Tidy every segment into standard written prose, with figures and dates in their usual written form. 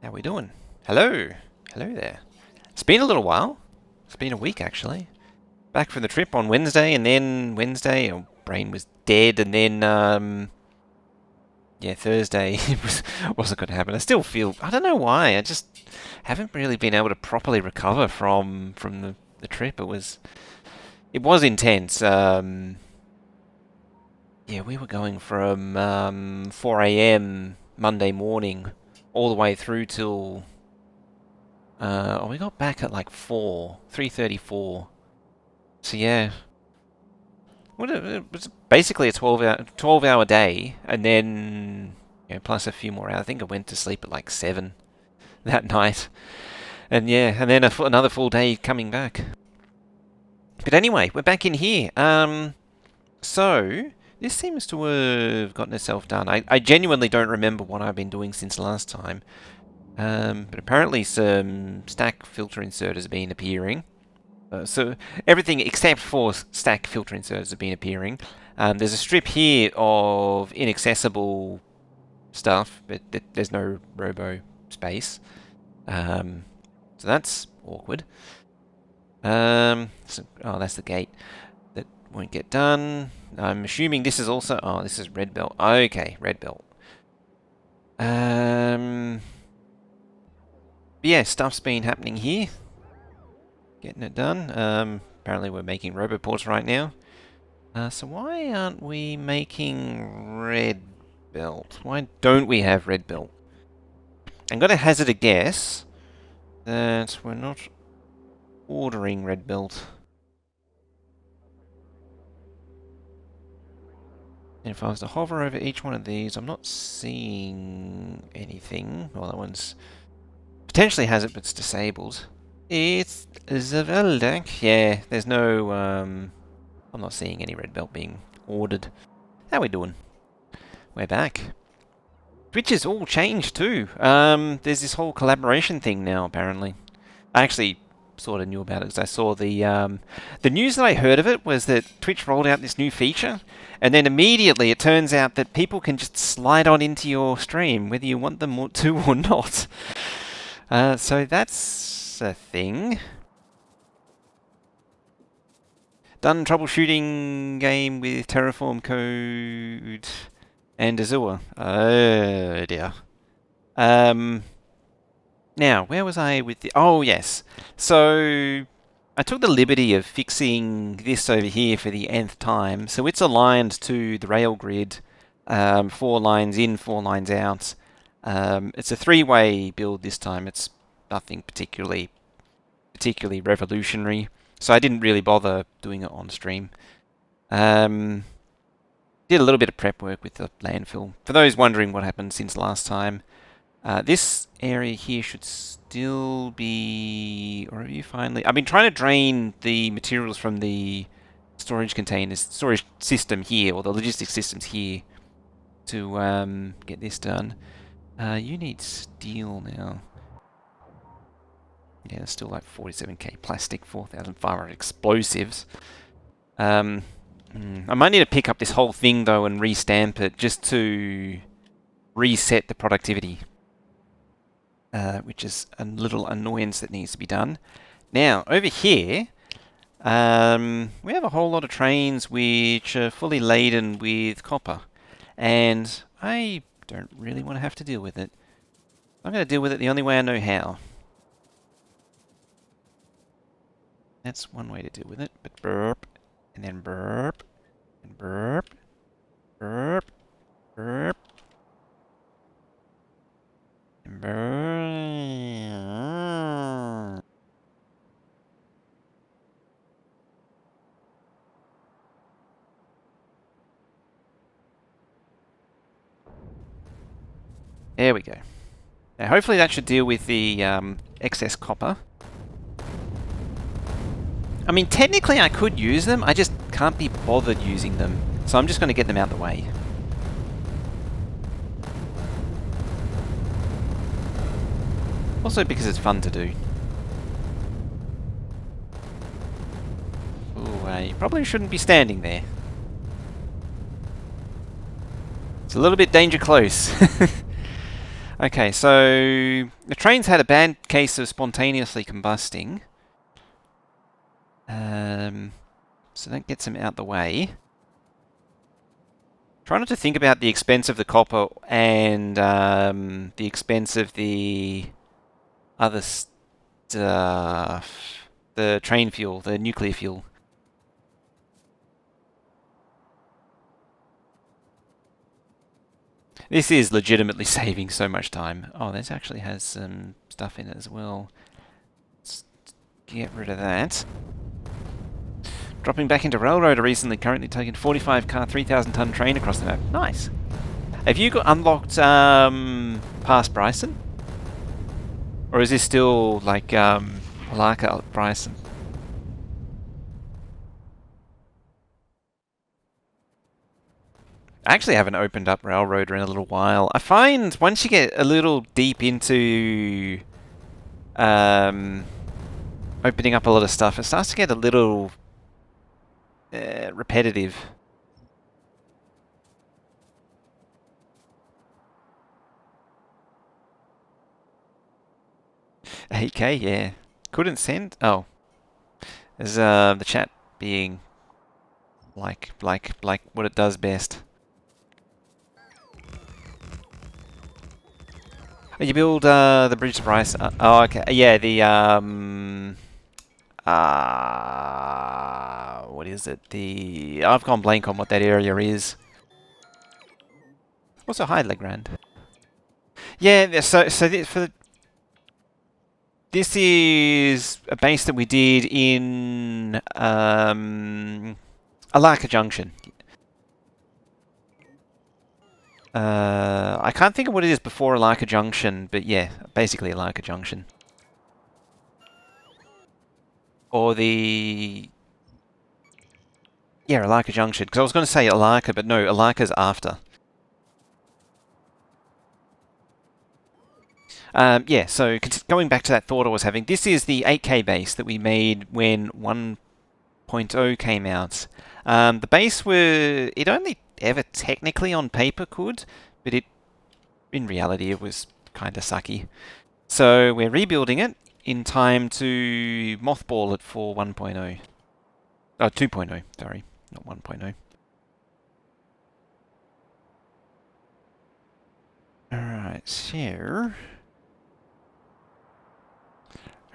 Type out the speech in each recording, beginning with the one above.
How we doing? Hello. Hello there. It's been a little while. It's been a week, actually. Back from the trip on Wednesday, and then Wednesday, our brain was dead, and then, yeah, Thursday wasn't going to happen. I still feel, I don't know why, I just haven't really been able to properly recover from the trip. It was intense. Yeah, we were going from 4 a.m. Monday morning all the way through till we got back at like 3:34. So yeah, it was basically a 12 hour day, and then plus a few more hours. I think I went to sleep at like 7 that night, and yeah, and then another full day coming back. But anyway, we're back in here. So this seems to have gotten itself done. I genuinely don't remember what I've been doing since last time. But apparently some stack filter inserters have been appearing. So everything except for stack filter inserters have been appearing. There's a strip here of inaccessible stuff, but there's no robo space. So that's awkward. Oh, that's the gate. That won't get done. I'm assuming this is also... Oh, this is red belt. Okay, red belt. But yeah, stuff's been happening here. Getting it done. Apparently we're making roboports right now. So why aren't we making red belt? Why don't we have red belt? I'm going to hazard a guess that we're not ordering red belt. And if I was to hover over each one of these, I'm not seeing anything. Well, that one's potentially has it, but it's disabled. It's Zaveldak. Yeah, there's no, I'm not seeing any red belt being ordered. How we doing? We're back. Twitch has all changed too. There's this whole collaboration thing now, apparently. I actually sort of knew about it because I saw the news that I heard of it was that Twitch rolled out this new feature, and then immediately it turns out that people can just slide on into your stream, whether you want them to or not. So that's a thing. Done troubleshooting game with Terraform code and Azure. Oh dear. Now, where was I with the... Oh, yes. So, I took the liberty of fixing this over here for the nth time. So it's aligned to the rail grid, 4 lines in, 4 lines out. It's a 3-way build this time. It's nothing particularly revolutionary. So I didn't really bother doing it on stream. Did a little bit of prep work with the landfill. For those wondering what happened since last time, this area here should still be... Or have you finally... I've been trying to drain the materials from the storage system here, or the logistics systems here, to get this done. You need steel now. Yeah, there's still like 47k plastic, 4,500 explosives. I might need to pick up this whole thing though and restamp it just to reset the productivity. Which is a little annoyance that needs to be done. Now, over here, we have a whole lot of trains which are fully laden with copper. And I don't really want to have to deal with it. I'm going to deal with it the only way I know how. That's one way to deal with it. But burp, and then burp, and burp, burp, burp, and burp. There we go. Now hopefully that should deal with the excess copper. I mean, technically I could use them, I just can't be bothered using them. So I'm just going to get them out of the way. Also because it's fun to do. Ooh, I probably shouldn't be standing there. It's a little bit danger close. Okay, so the train's had a bad case of spontaneously combusting. So that gets them out the way. Try not to think about the expense of the copper and the expense of the other stuff. The train fuel, the nuclear fuel. This is legitimately saving so much time. Oh, this actually has some stuff in it as well. Let's get rid of that. Dropping back into Railroader recently, currently taking 45 car, 3,000 ton train across the map. Nice. Have you got unlocked past Bryson? Or is this still like Palaka Bryson? I actually haven't opened up Railroader in a little while. I find once you get a little deep into opening up a lot of stuff, it starts to get a little repetitive. $8K, yeah. Couldn't send? Oh. Is the chat being like what it does best. Oh, you build the bridge to Bryce. Oh, okay. Yeah, the what is it? I've gone blank on what that area is. Also, hi, Legrand. Yeah, so this is a base that we did in Alaka Junction. I can't think of what it is before Alaka Junction, but yeah, basically Alaka Junction. Or the... Yeah, Alaka Junction. Because I was going to say Alaka, but no, Alaka's after. Yeah, so going back to that thought I was having, this is the 8K base that we made when 1.0 came out. The base it only ever technically on paper could, but in reality it was kind of sucky. So we're rebuilding it in time to mothball it for 1.0. Oh, 2.0, sorry, not 1.0. Alright, so...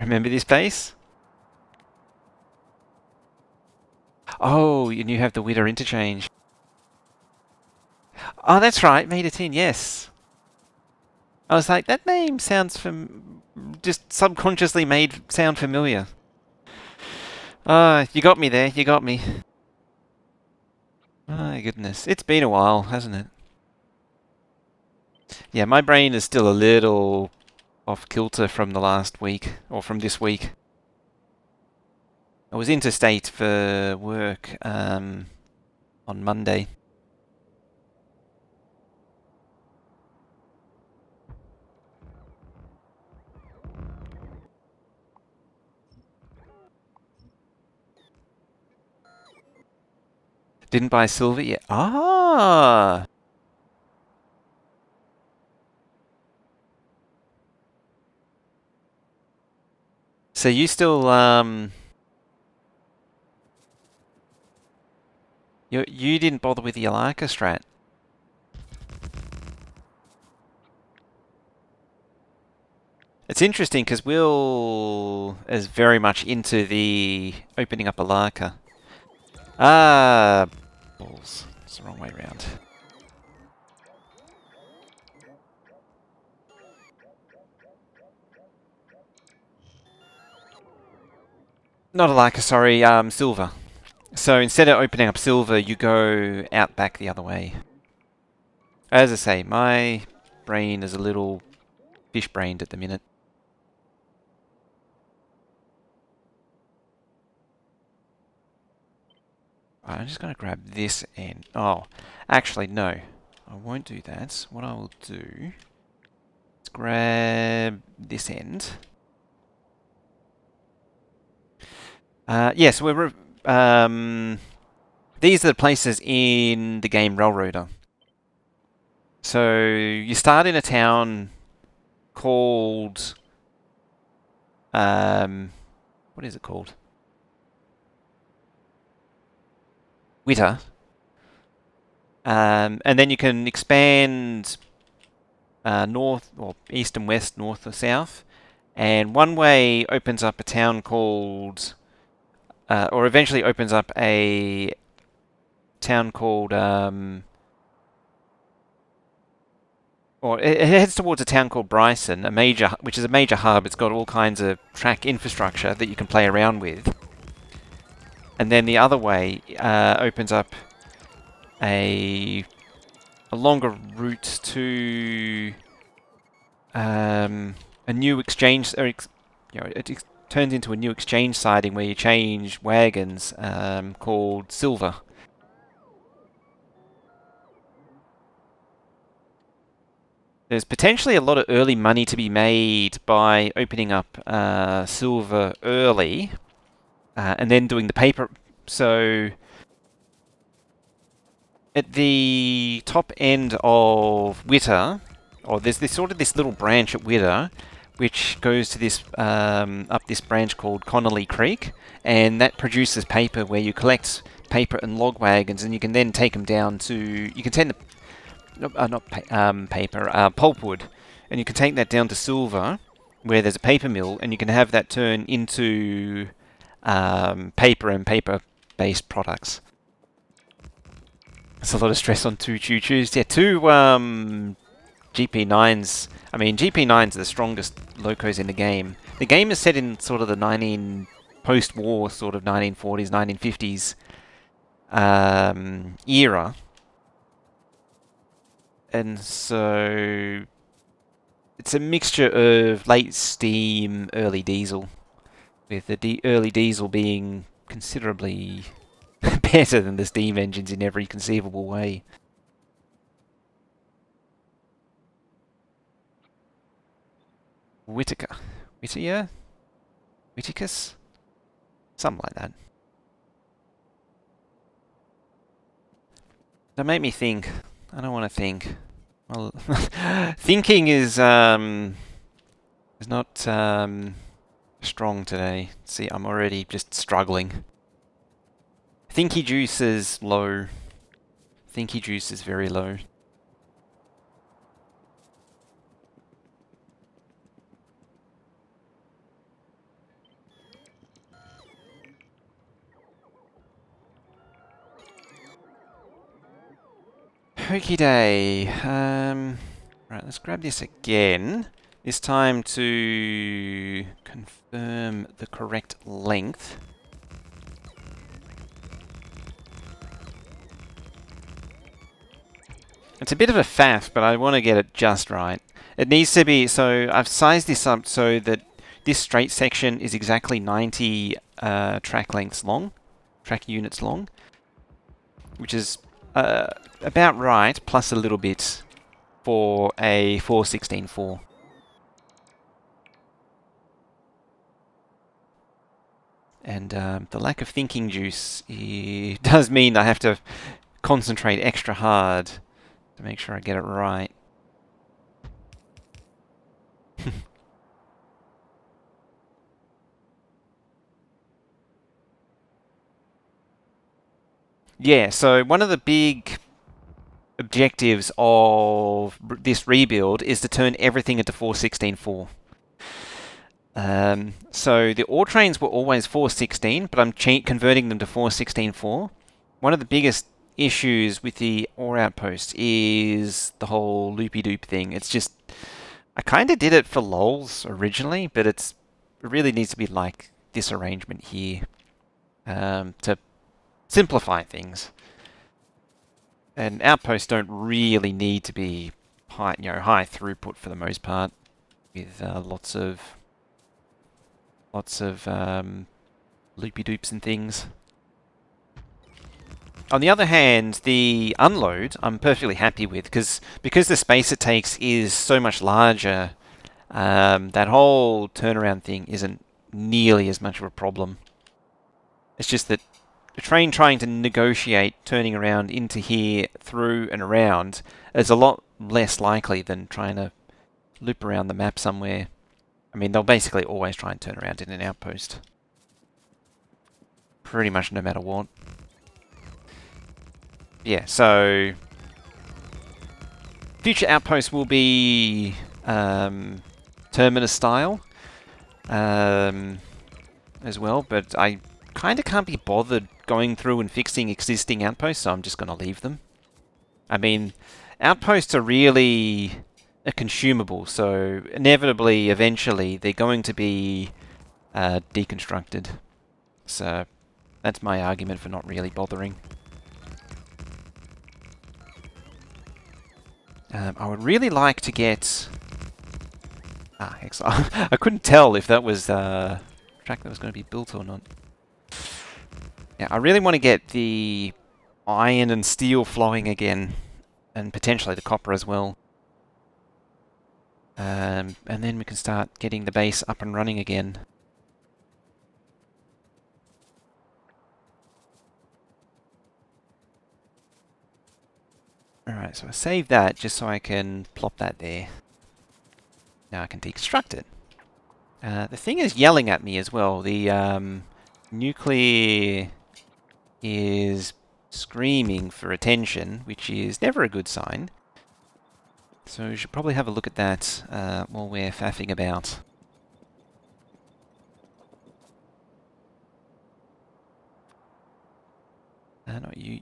Remember this base? Oh, and you have the Widder interchange. Oh, that's right, Meter Tin, yes. I was like, that name sounds just subconsciously made sound familiar. You got me there, you got me. My goodness, it's been a while, hasn't it? Yeah, my brain is still a little off kilter from the last week, or from this week. I was interstate for work on Monday. Didn't buy silver yet. Ah! So you still, you didn't bother with the Alaka strat? It's interesting because Will is very much into the opening up Alaka. Ah, balls. It's the wrong way around. Not Alaka, sorry, silver. So instead of opening up silver, you go out back the other way. As I say, my brain is a little fish-brained at the minute. I'm just going to grab this end. Oh, actually, no. I won't do that. What I will do is grab this end. Yes, we're... these are the places in the game Railroader. So you start in a town called what is it called? Witter. And then you can expand north or east and west, north or south. And one way opens up a town called, or eventually opens up a town called, or it heads towards a town called Bryson, which is a major hub. It's got all kinds of track infrastructure that you can play around with. And then the other way opens up a longer route to a new exchange, or it turns into a new exchange siding where you change wagons called Silver. There's potentially a lot of early money to be made by opening up Silver early and then doing the paper. So at the top end of Witter, or there's this little branch at Witter, which goes to this up this branch called Connolly Creek, and that produces paper where you collect paper and log wagons, and you can then take them down to send the pulpwood, and you can take that down to Silver, where there's a paper mill, and you can have that turn into paper and paper-based products. It's a lot of stress on two choo-choos. Yeah, two GP9s. I mean, GP9s are the strongest locos in the game. The game is set in sort of the post-war sort of 1940s, 1950s era. And so it's a mixture of late steam, early diesel, with the early diesel being considerably better than the steam engines in every conceivable way. Whittaker? Whitticus? Something like that. That made me think. I don't want to think. Well, thinking is not strong today. See, I'm already just struggling. Thinky juice is low. Thinky juice is very low. Okie day. Right, let's grab this again. This time to confirm the correct length. It's a bit of a faff, but I want to get it just right. It needs to be, so I've sized this up so that this straight section is exactly 90 track units long, which is about right, plus a little bit for a 416/4. And the lack of thinking juice does mean I have to concentrate extra hard to make sure I get it right. Yeah, so one of the big objectives of this rebuild is to turn everything into 416/4. So the ore trains were always 416, but I'm converting them to 416/4. One of the biggest issues with the ore outpost is the whole loopy-doop thing. It's just, I kind of did it for lols originally, but it really needs to be like this arrangement here to simplify things. And outposts don't really need to be high throughput for the most part, with lots of loopy-doops and things. On the other hand, the unload I'm perfectly happy with, because the space it takes is so much larger. That whole turnaround thing isn't nearly as much of a problem. It's just that a train trying to negotiate turning around into here, through and around is a lot less likely than trying to loop around the map somewhere. I mean, they'll basically always try and turn around in an outpost. Pretty much no matter what. Yeah, so future outposts will be Terminus style as well, but I kind of can't be bothered going through and fixing existing outposts, so I'm just going to leave them. I mean, outposts are really a consumable, so inevitably, eventually, they're going to be deconstructed. So that's my argument for not really bothering. I would really like to get... excellent. I couldn't tell if that was a track that was going to be built or not. Yeah, I really want to get the iron and steel flowing again, and potentially the copper as well. And then we can start getting the base up and running again. Alright, so I saved that just so I can plop that there. Now I can deconstruct it. The thing is yelling at me as well. The nuclear is screaming for attention, which is never a good sign. So we should probably have a look at that while we're faffing about. No, you.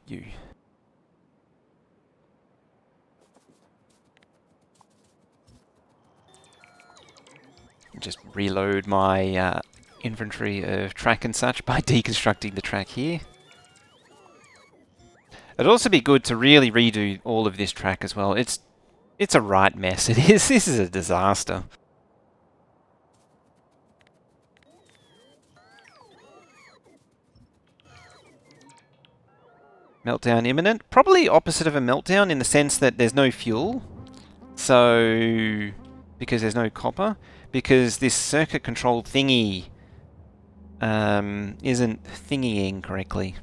Just reload my inventory of track and such by deconstructing the track here. It'd also be good to really redo all of this track as well. It's a right mess. It is. This is a disaster. Meltdown imminent. Probably opposite of a meltdown in the sense that there's no fuel. So, because there's no copper. Because this circuit control thingy isn't thingying correctly.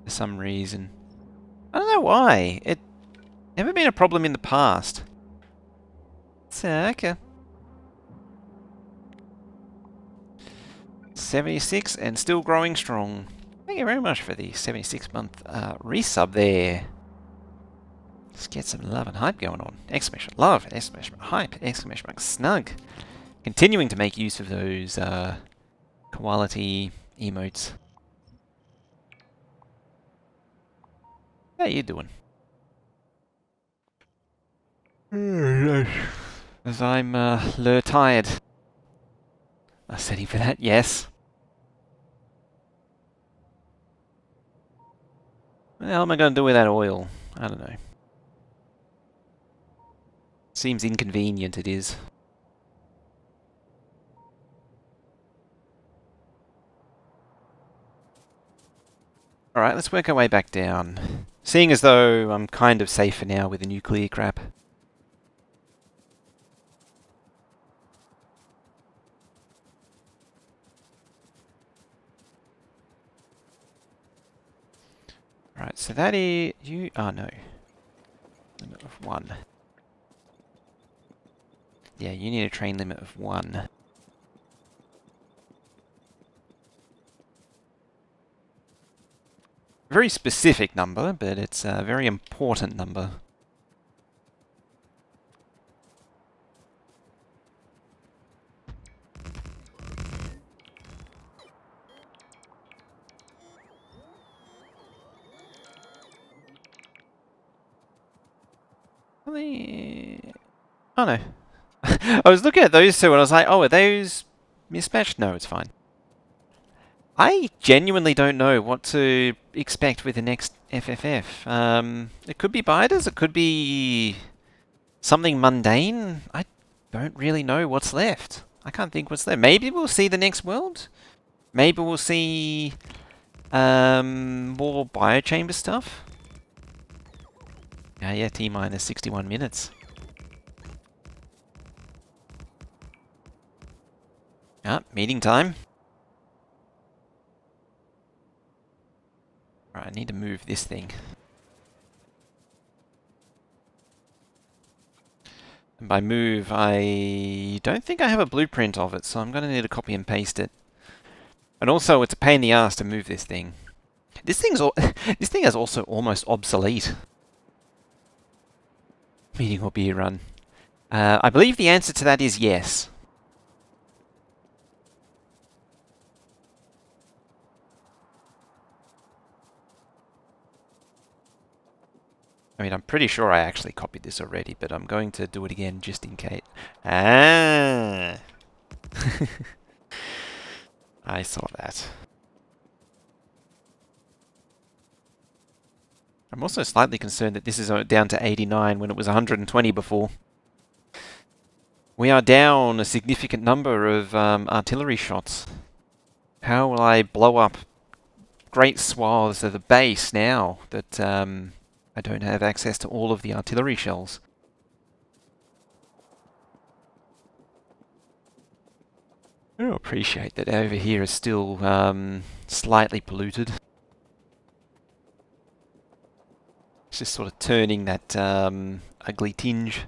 For some reason. I don't know why. It never been a problem in the past. So, okay. 76 and still growing strong. Thank you very much for the 76-month resub there. Let's get some love and hype going on. Exclamation love, exclamation hype, exclamation mark snug. Continuing to make use of those quality emotes. How you doing? As I'm tired. A setting for that, yes. What the hell am I going to do with that oil? I don't know. Seems inconvenient, it is. Alright, let's work our way back down. Seeing as though I'm kind of safer now with the nuclear crap. Right, so that is... you... oh, no. Limit of 1. Yeah, you need a train limit of 1. Very specific number, but it's a very important number. Oh no. I was looking at those two and I was like, oh, are those mismatched? No, it's fine. I genuinely don't know what to expect with the next FFF. It could be biters, it could be something mundane. I don't really know what's left. I can't think what's there. Maybe we'll see the next world? Maybe we'll see more biochamber stuff? Yeah, T-minus 61 minutes. Meeting time. Right, I need to move this thing. And by move, I don't think I have a blueprint of it, so I'm going to need to copy and paste it. And also, it's a pain in the ass to move this thing. This thing is also almost obsolete. Meeting or beer run. I believe the answer to that is yes. I mean, I'm pretty sure I actually copied this already, but I'm going to do it again just in case. Ah! I saw that. I'm also slightly concerned that this is down to 89 when it was 120 before. We are down a significant number of artillery shots. How will I blow up great swaths of the base now that I don't have access to all of the artillery shells? I do appreciate that over here is still slightly polluted. It's just sort of turning that ugly tinge.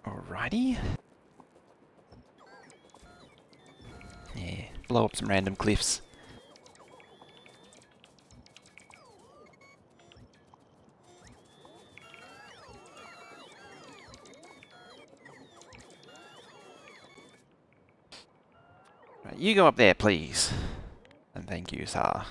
Alrighty. Yeah, blow up some random cliffs. Right, you go up there, please. And thank you, sir.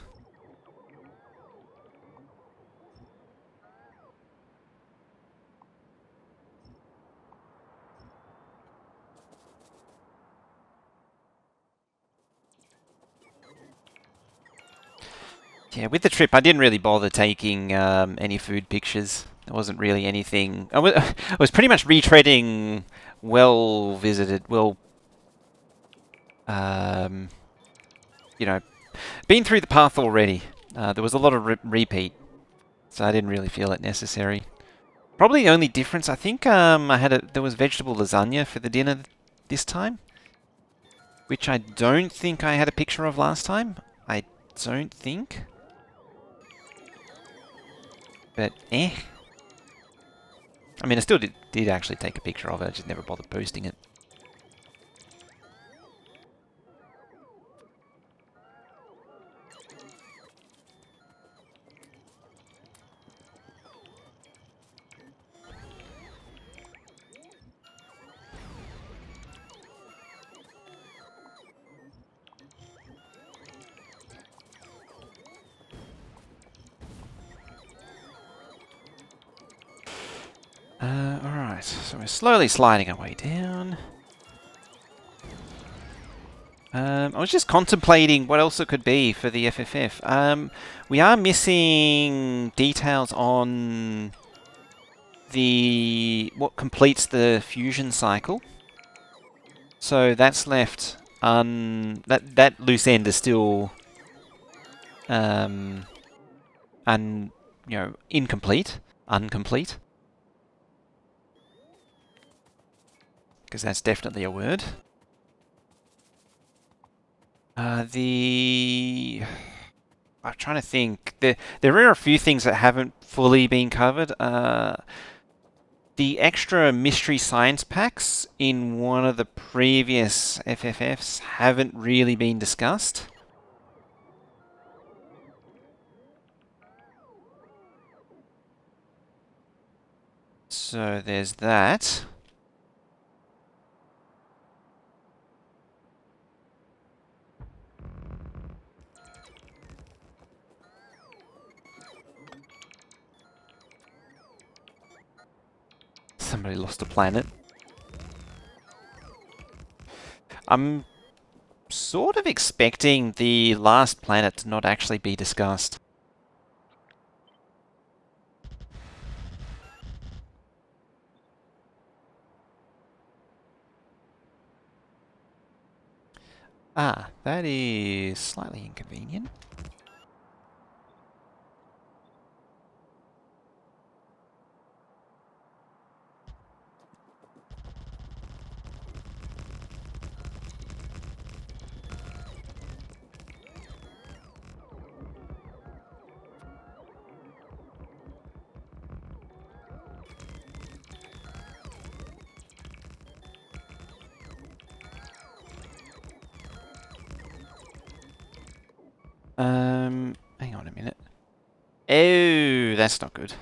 Yeah, with the trip, I didn't really bother taking any food pictures. There wasn't really anything. I was pretty much retreading well-visited, you know, been through the path already. There was a lot of repeat, so I didn't really feel it necessary. Probably the only difference, I think, there was vegetable lasagna for the dinner this time, which I don't think I had a picture of last time. I don't think. But, eh. I mean, I still did actually take a picture of it, I just never bothered posting it. Alright, so we're slowly sliding our way down. I was just contemplating what else it could be for the FFF. We are missing details on what completes the fusion cycle. So that's left that loose end is still incomplete, because that's definitely a word. I'm trying to think. There are a few things that haven't fully been covered. The extra mystery science packs in one of the previous FFFs haven't really been discussed. So there's that. Somebody lost a planet. I'm sort of expecting the last planet to not actually be discussed. Ah, that is slightly inconvenient. Hang on a minute. Oh, that's not good.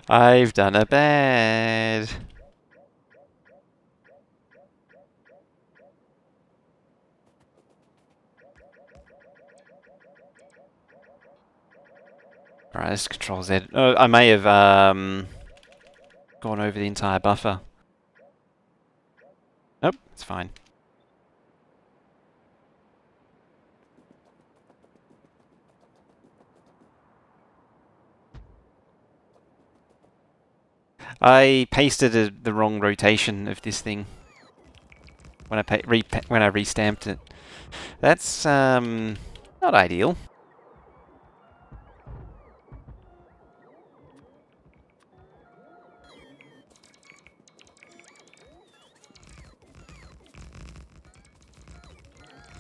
I've done a bad. Alright, this Control Z. Oh, I may have gone over the entire buffer. Nope, it's fine. I pasted the wrong rotation of this thing when I restamped it. That's not ideal.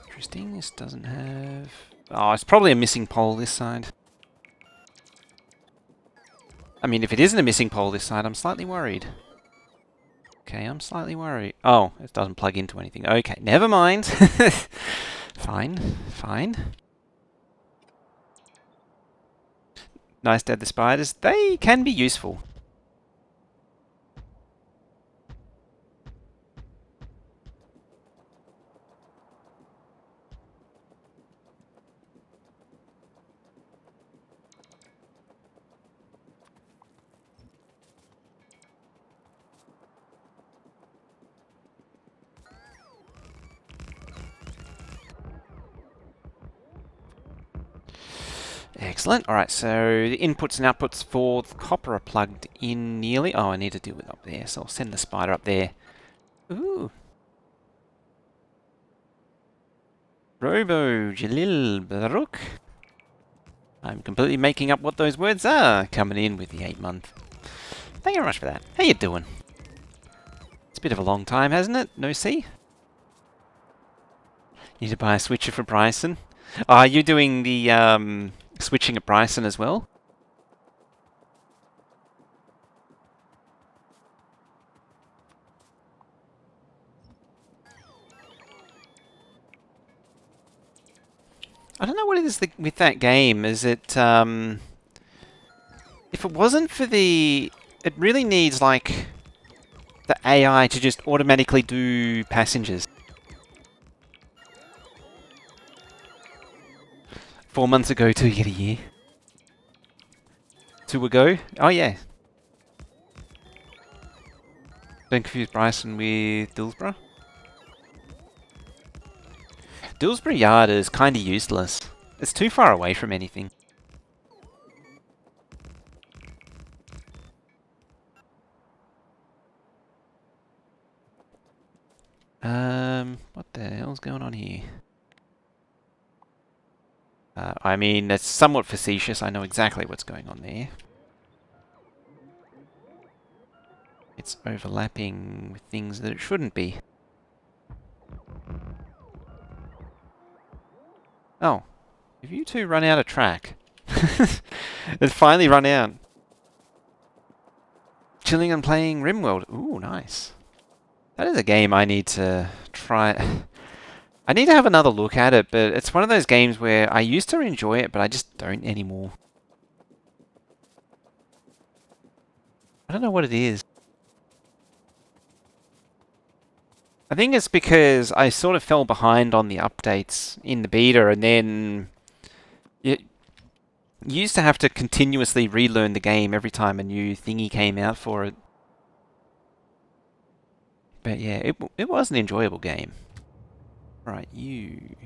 Interesting. This doesn't have. Oh, it's probably a missing pole this side. I mean, if it isn't a missing pole this side, I'm slightly worried. Okay, I'm slightly worried. Oh, it doesn't plug into anything. Okay, never mind. Fine, fine. Nice dead the spiders. They can be useful. Excellent. Alright, so the inputs and outputs for the copper are plugged in nearly. Oh, I need to deal with up there, so I'll send the spider up there. Ooh. Robo Jalil Baruch. I'm completely making up what those words are, coming in with the 8-month. Thank you very much for that. How you doing? It's a bit of a long time, hasn't it? No see? Need to buy a switcher for Bryson. Are you doing the switching at Bryson as well? I don't know what it is with that game. Is it, if it wasn't for the... It really needs, like, the AI to just automatically do passengers. 4 months ago to get a year. 2 ago? Oh, yeah. Don't confuse Bryson with Dillsborough. Dillsborough Yard is kind of useless. It's too far away from anything. What the hell's going on here? I mean, it's somewhat facetious. I know exactly what's going on there. It's overlapping with things that it shouldn't be. Oh, have you two run out of track? It finally run out. Chilling and playing RimWorld. Ooh, nice. That is a game I need to try. I need to have another look at it, but it's one of those games where I used to enjoy it, but I just don't anymore. I don't know what it is. I think it's because I sort of fell behind on the updates in the beta, and then you used to have to continuously relearn the game every time a new thingy came out for it. But yeah, it was an enjoyable game. Right, you.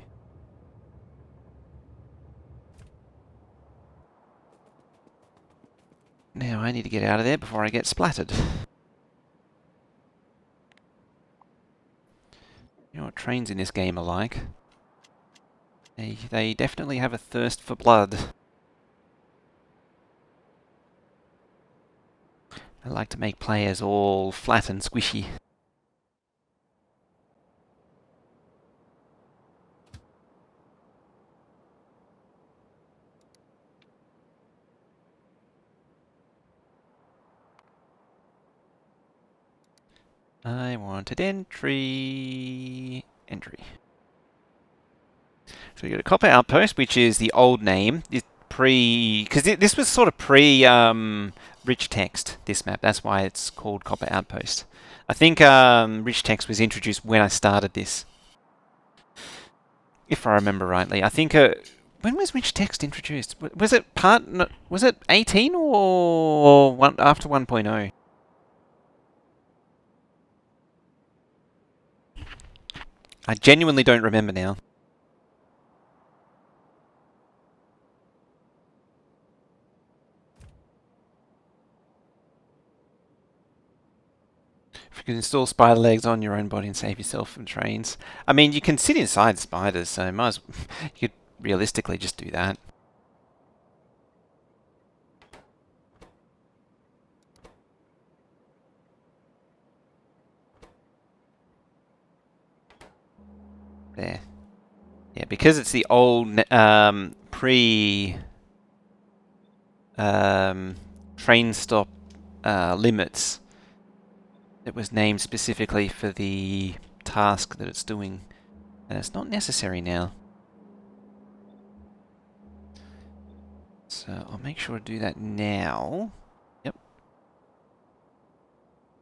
Now I need to get out of there before I get splattered. You know what trains in this game are like? They definitely have a thirst for blood. I like to make players all flat and squishy. I wanted entry. So we got a copper outpost, which is the old name. It's because this was sort of pre rich text, this map. That's why it's called copper outpost. I think rich text was introduced when I started this, if I remember rightly. I think when was rich text introduced? Was it was it 18 or after 1.0? I genuinely don't remember now. If you can install spider legs on your own body and save yourself from trains. I mean, you can sit inside spiders, so you could realistically just do that. There. Yeah, because it's the old pre train stop limits. It was named specifically for the task that it's doing, and it's not necessary now. So I'll make sure to do that now. Yep.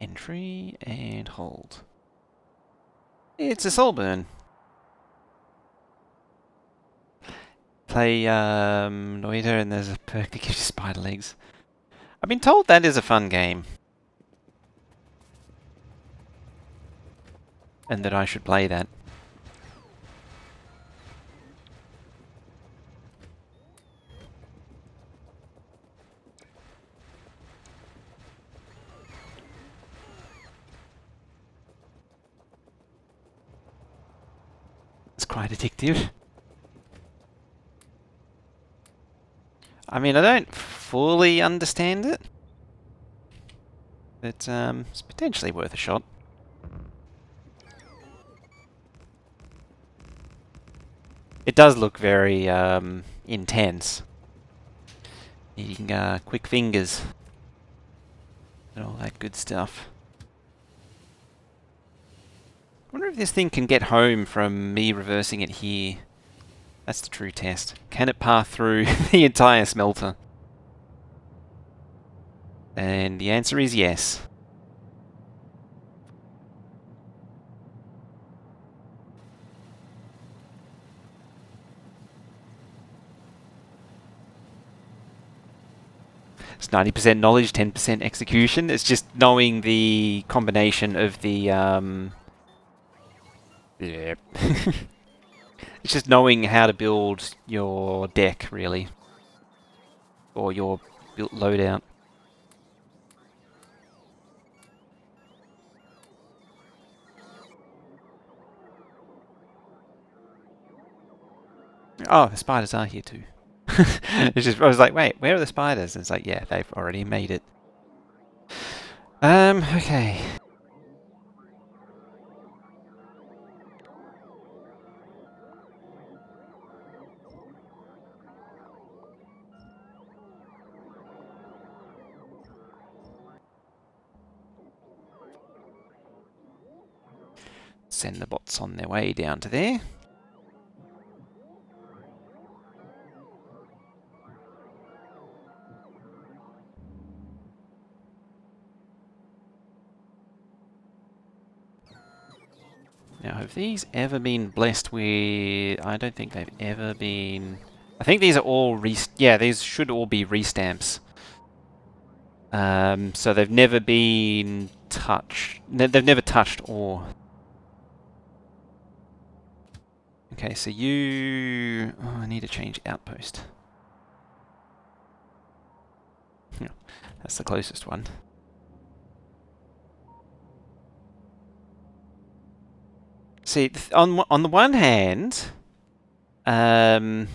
Entry and hold. It's a soul burn. Play Noita and there's a perk that gives you spider legs. I've been told that is a fun game. And that I should play that. It's quite addictive. I mean, I don't fully understand it. But it's potentially worth a shot. It does look very intense. Needing quick fingers and all that good stuff. I wonder if this thing can get home from me reversing it here. That's the true test. Can it pass through the entire smelter? And the answer is yes. It's 90% knowledge, 10% execution. It's just knowing the combination of the... yeah. It's just knowing how to build your deck, really. Or your built loadout. Oh, the spiders are here too. It's just, I was like, wait, where are the spiders? And it's like, yeah, they've already made it. Okay. Send the bots on their way down to there. Now, have these ever been blessed with... I don't think they've ever been... I think these are all... yeah, these should all be restamps. So they've never been touched... they've never touched ore. Okay, so you... Oh, I need to change outpost. That's the closest one. See, on the one hand... can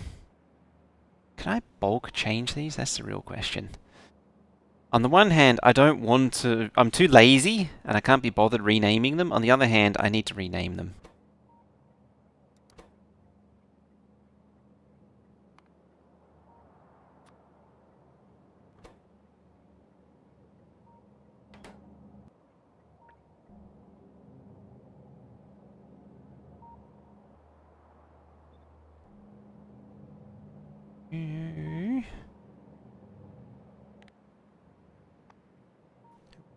I bulk change these? That's the real question. On the one hand, I don't want to... I'm too lazy, and I can't be bothered renaming them. On the other hand, I need to rename them.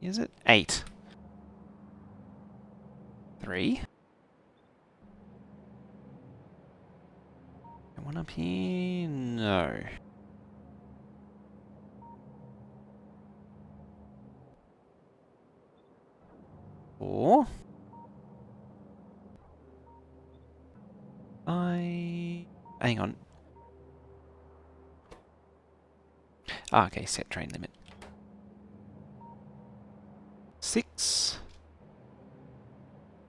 Is it? 8. 3. And one up here? No. 4. Hang on. Ah, okay, set train limit. 6.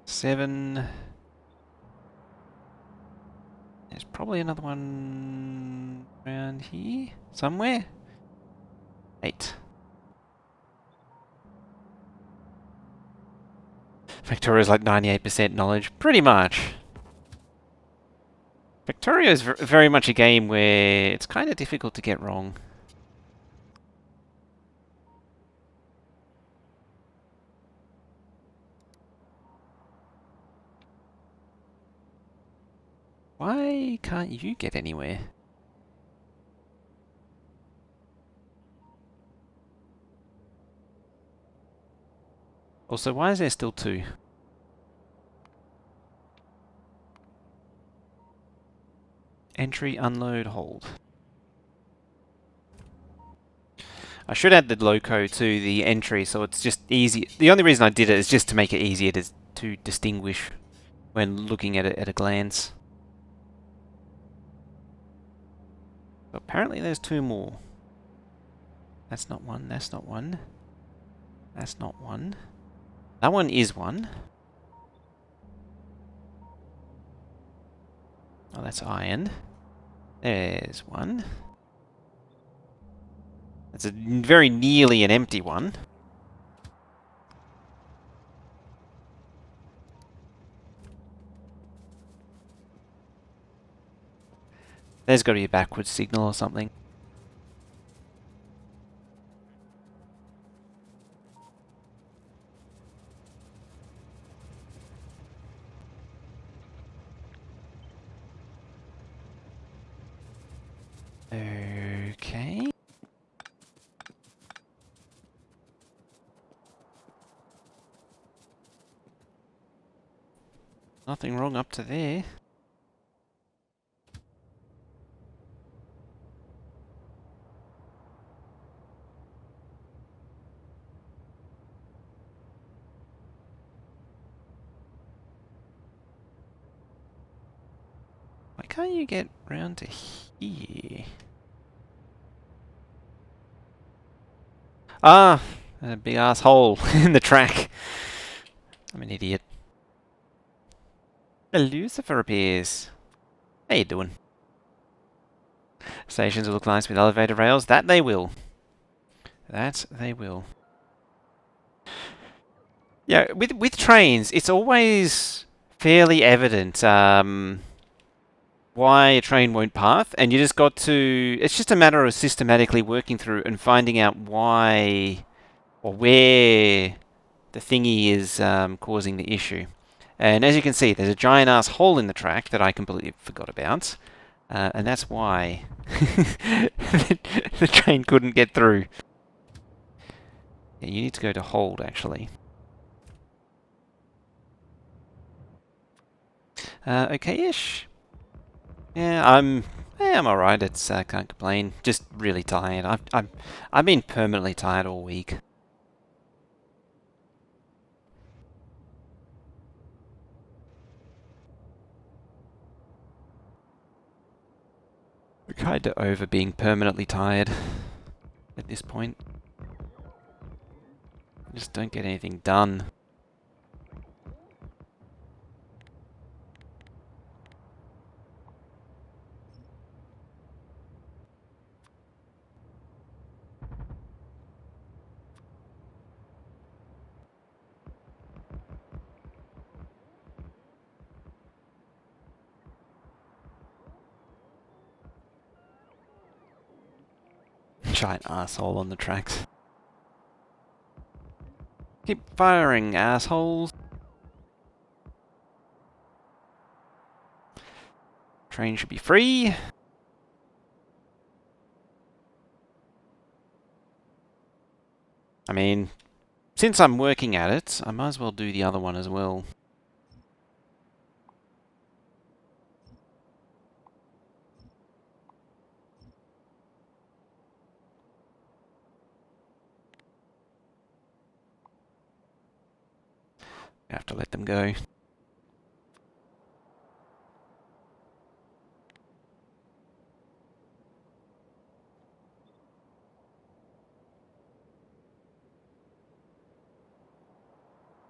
7. There's probably another one around here somewhere. 8. Factorio's like 98% knowledge, pretty much. Factorio is very much a game where it's kind of difficult to get wrong. Why can't you get anywhere? Also, why is there still 2? Entry, unload, hold. I should add the loco to the entry so it's just easy. The only reason I did it is just to make it easier to distinguish when looking at it at a glance. So apparently there's 2 more. That's not 1, that's not 1. That's not 1. That one is 1. Oh, that's iron. There's 1. It's a very nearly an empty one. There's got to be a backwards signal or something. Okay. Nothing wrong up to there. Why can't you get round to here? Ah! A big ass hole in the track. I'm an idiot. The Lucifer appears. How you doing? Stations will look nice with elevator rails. That they will. That they will. Yeah, with trains, it's always fairly evident why a train won't path, and you just got to... It's just a matter of systematically working through and finding out why or where the thingy is causing the issue. And as you can see, there's a giant ass hole in the track that I completely forgot about, and that's why the train couldn't get through. Yeah, you need to go to hold, actually. Okay-ish. Yeah, I'm alright. It's can't complain. Just really tired. I've been permanently tired all week. We're kind of over being permanently tired at this point. Just don't get anything done. Giant asshole on the tracks. Keep firing, assholes. Train should be free. I mean, Since I'm working at it, I might as well do the other one as well. I have to let them go.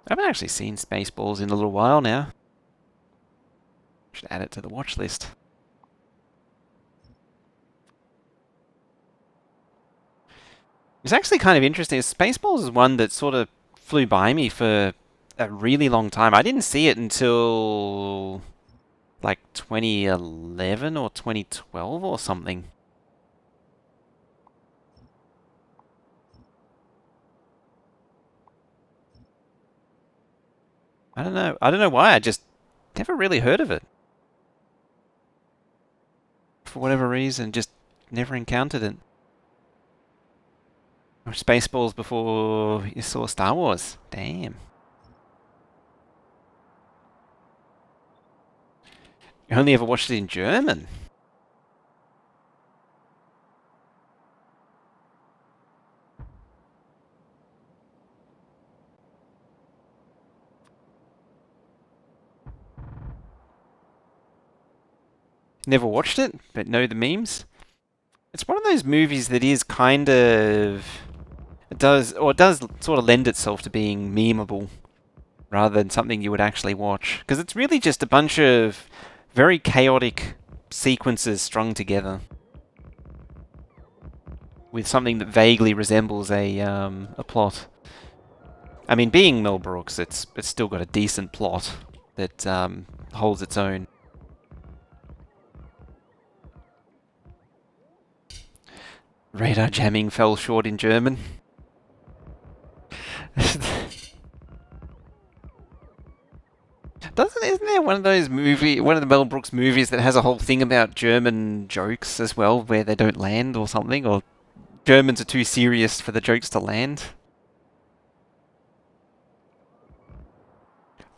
I haven't actually seen Spaceballs in a little while now. Should add it to the watch list. It's actually kind of interesting. Spaceballs is one that sort of flew by me for a really long time. I didn't see it until like 2011 or 2012 or something. I don't know. I don't know why. I just never really heard of it. For whatever reason, just never encountered it. Spaceballs before you saw Star Wars. Damn. You only ever watched it in German. Never watched it, but know the memes. It's one of those movies that is kind of... It does sort of lend itself to being memeable rather than something you would actually watch. Because it's really just a bunch of very chaotic sequences strung together with something that vaguely resembles a plot. I mean, being Mel Brooks, it's still got a decent plot that holds its own. Radar jamming fell short in German. Isn't there one of the Mel Brooks movies that has a whole thing about German jokes as well, where they don't land or something, or Germans are too serious for the jokes to land?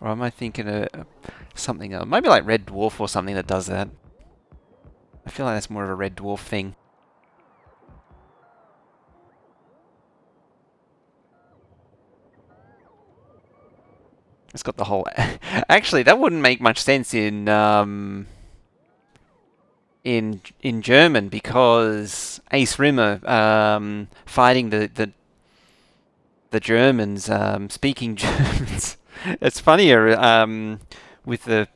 Or am I thinking of something else? Maybe like Red Dwarf or something that does that. I feel like that's more of a Red Dwarf thing. It's got the whole... Actually, that wouldn't make much sense in German, because Ace Rimmer fighting the Germans, speaking Germans. It's funnier with the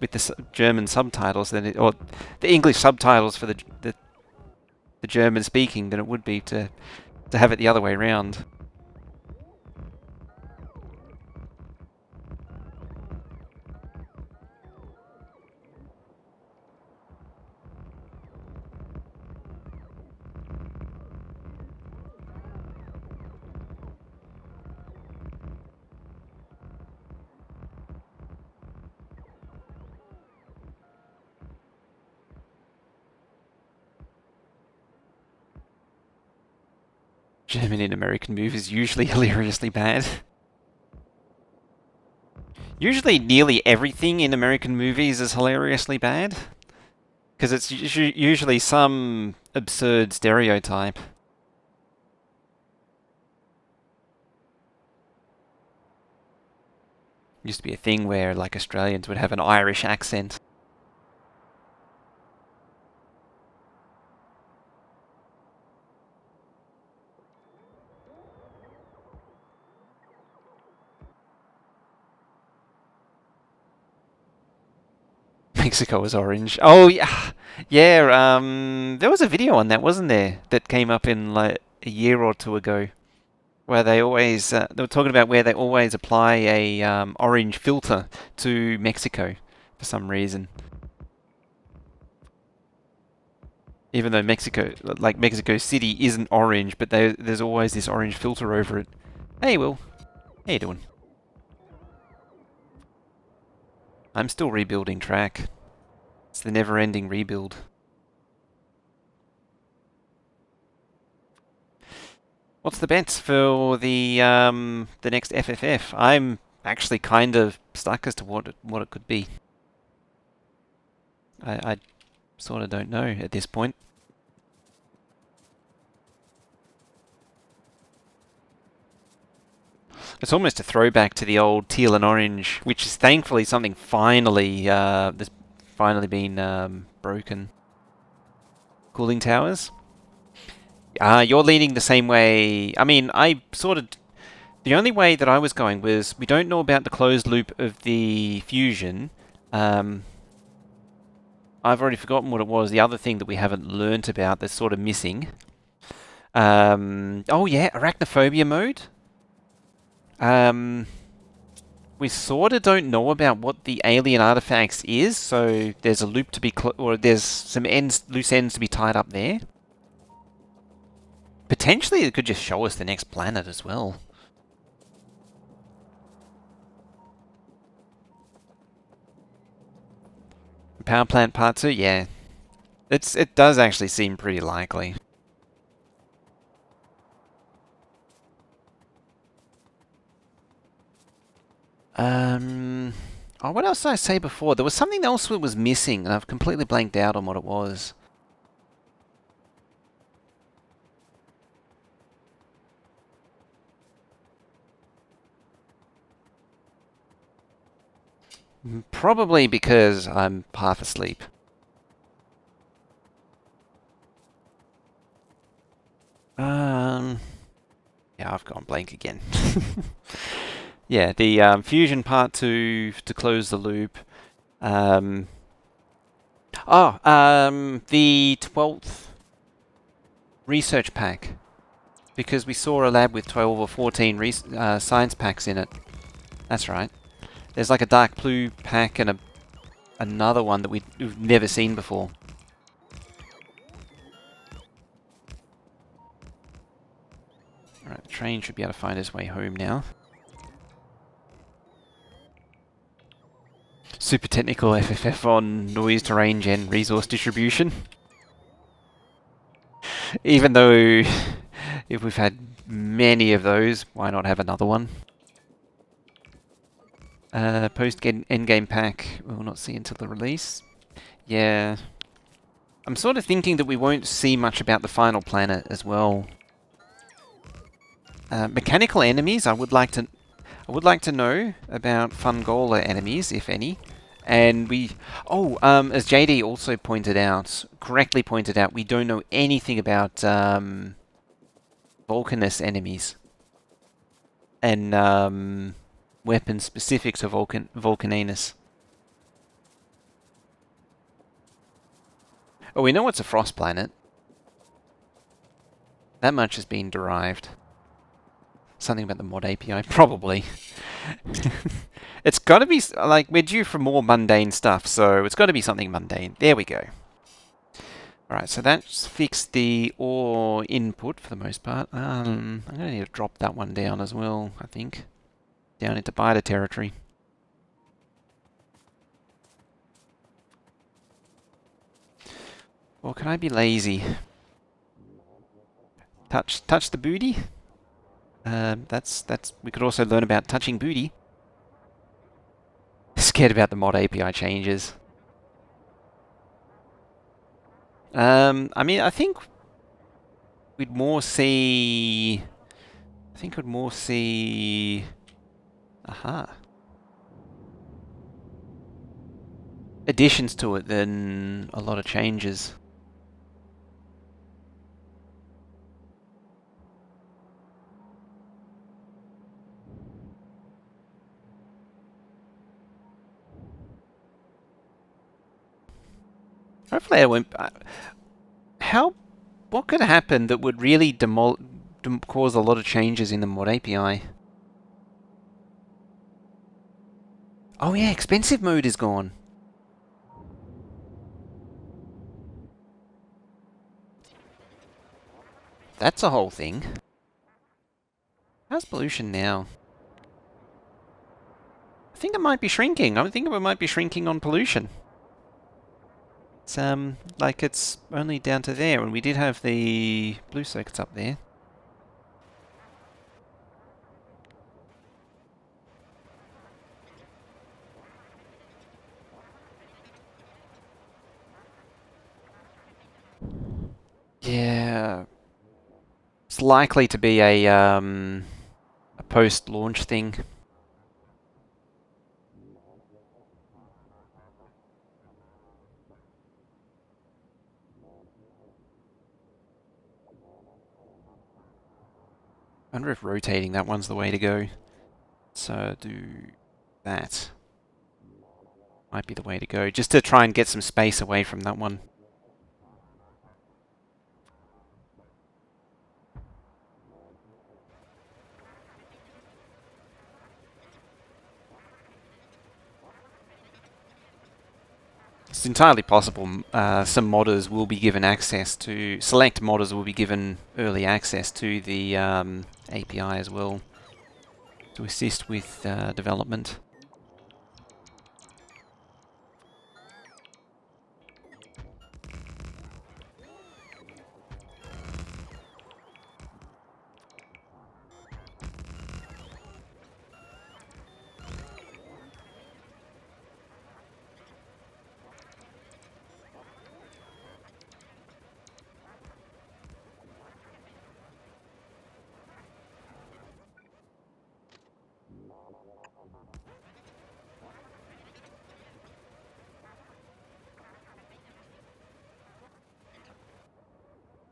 German subtitles than or the English subtitles for the German speaking than it would be to have it the other way around. German in American movies usually hilariously bad. Usually nearly everything in American movies is hilariously bad. Because it's usually some absurd stereotype. Used to be a thing where like Australians would have an Irish accent. Mexico is orange. Oh yeah, yeah. There was a video on that, wasn't there? That came up in like a year or two ago, where they were talking about where they always apply a orange filter to Mexico for some reason, even though Mexico City isn't orange, but there's always this orange filter over it. Hey, Will, how you doing? I'm still rebuilding track. It's the never-ending rebuild. What's the bets for the next FFF? I'm actually kind of stuck as to what it could be. I sort of don't know at this point. It's almost a throwback to the old teal and orange, which is thankfully something finally that's finally been broken. Cooling towers. You're leaning the same way. I mean, I sort of. The only way that I was going was we don't know about the closed loop of the fusion. I've already forgotten what it was. The other thing that we haven't learnt about that's sort of missing. Oh yeah, arachnophobia mode. We sort of don't know about what the alien artifacts is, so there's a loop to be or there's some loose ends to be tied up there. Potentially, it could just show us the next planet as well. Power plant part 2, yeah. It does actually seem pretty likely. Oh, what else did I say before? There was something else that was missing, and I've completely blanked out on what it was. Probably because I'm half asleep. Yeah, I've gone blank again. Yeah, the fusion part 2 to close the loop. The 12th research pack. Because we saw a lab with 12 or 14 science packs in it. That's right. There's like a dark blue pack and another one that we've never seen before. Alright, the train should be able to find its way home now. Super technical FFF on noise, terrain gen, resource distribution. Even though if we've had many of those, why not have another one? Post-endgame pack, we'll not see until the release. Yeah. I'm sort of thinking that we won't see much about the final planet as well. Mechanical enemies, I would like to know about Fungola enemies, if any. And as JD also correctly pointed out, we don't know anything about Vulcanus enemies. And weapons specific to Vulcananus. Oh, we know it's a frost planet. That much has been derived. Something about the mod API? Probably. It's got to be, like, we're due for more mundane stuff, so it's got to be something mundane. There we go. Alright, so that's fixed the ore input for the most part. I'm going to need to drop that one down as well, I think. Down into biter territory. Or can I be lazy? Touch the booty? We could also learn about touching booty. Scared about the mod API changes. I mean, I think we'd more see. Aha. Additions to it than a lot of changes. Hopefully I won't... What could happen that would really cause a lot of changes in the mod API? Oh yeah, expensive mode is gone. That's a whole thing. How's pollution now? I think it might be shrinking. I think it might be shrinking on pollution. It's like it's only down to there, and we did have the blue circuits up there. likely to be a post-launch thing. I wonder if rotating that one's the way to go. So do that. Might be the way to go, just to try and get some space away from that one. It's entirely possible some modders will be given access to, select modders will be given early access to the API as well, to assist with development.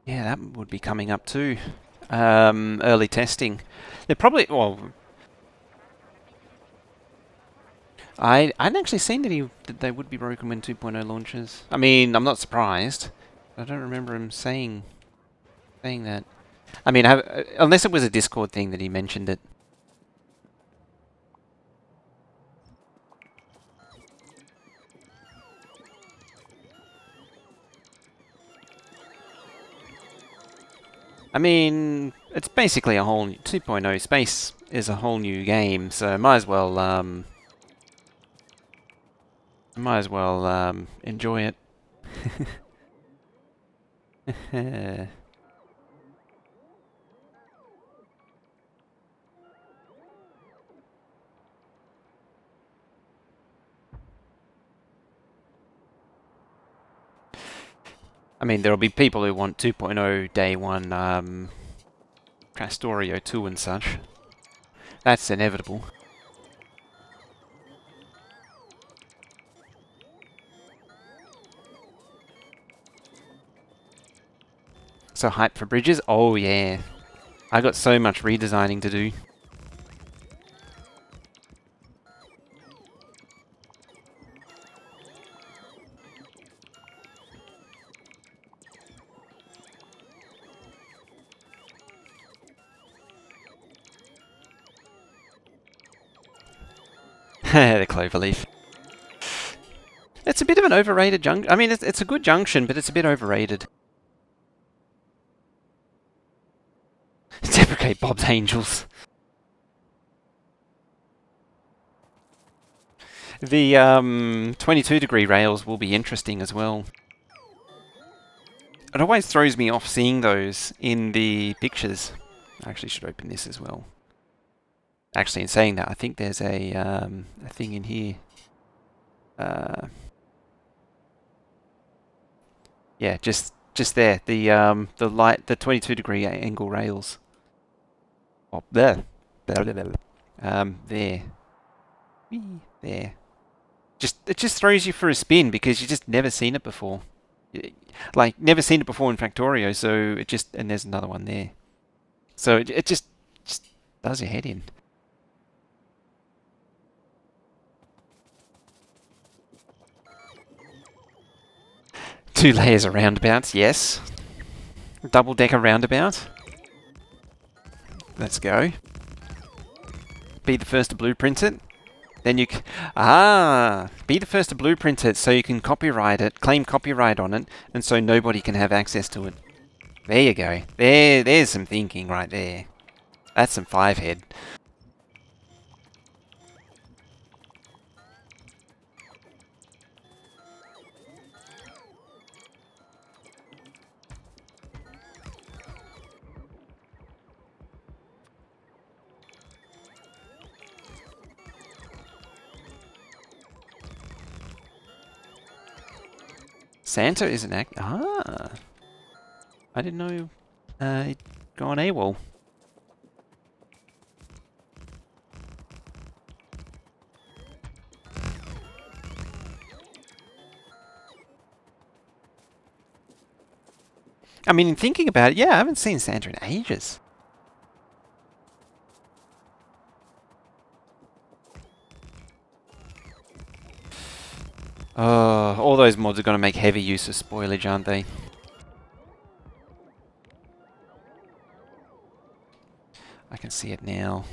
Yeah, that would be coming up too. Early testing. They're probably, well, I hadn't actually seen that they would be broken when 2.0 launches. I mean, I'm not surprised. I don't remember him saying that. I mean, unless it was a Discord thing that he mentioned it. I mean, it's basically a whole 2.0 Space is a whole new game, so might as well enjoy it. I mean, there'll be people who want 2.0 day one, Factorio 2 and such. That's inevitable. So hype for bridges? Oh yeah. I got so much redesigning to do. The cloverleaf. It's a bit of an overrated junction. I mean, it's a good junction, but it's a bit overrated. Deprecate Bob's Angels. The 22-degree rails will be interesting as well. It always throws me off seeing those in the pictures. I actually should open this as well. Actually, in saying that, I think there's a thing in here. Yeah, just there. The 22-degree angle rails. Oh, there. There. There. It just throws you for a spin because you just never seen it before. Like never seen it before in Factorio, so it just, and there's another one there. So it just does your head in. Two layers of roundabouts, yes. Double-decker roundabout. Let's go. Be the first to blueprint it. Then you be the first to blueprint it so you can copyright it, claim copyright on it, and so nobody can have access to it. There you go. There's some thinking right there. That's some five-head. Santa is an act. I didn't know. gone AWOL. I mean, in thinking about it, yeah, I haven't seen Santa in ages. Oh, all those mods are going to make heavy use of spoilage, aren't they? I can see it now.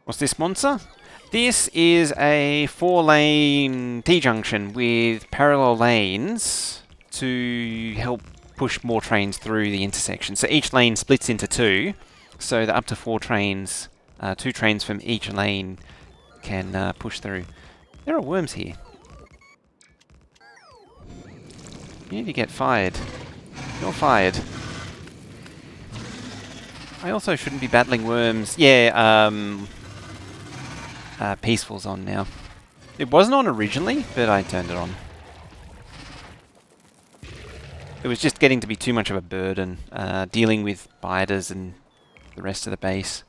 What's this monster? This is a 4-lane T-junction with parallel lanes to help push more trains through the intersection. So each lane splits into 2, so that up to 4 trains, 2 trains from each lane can push through. There are worms here. You need to get fired. You're fired. I also shouldn't be battling worms. Yeah, Peaceful's on now. It wasn't on originally, but I turned it on. It was just getting to be too much of a burden, dealing with biters and the rest of the base.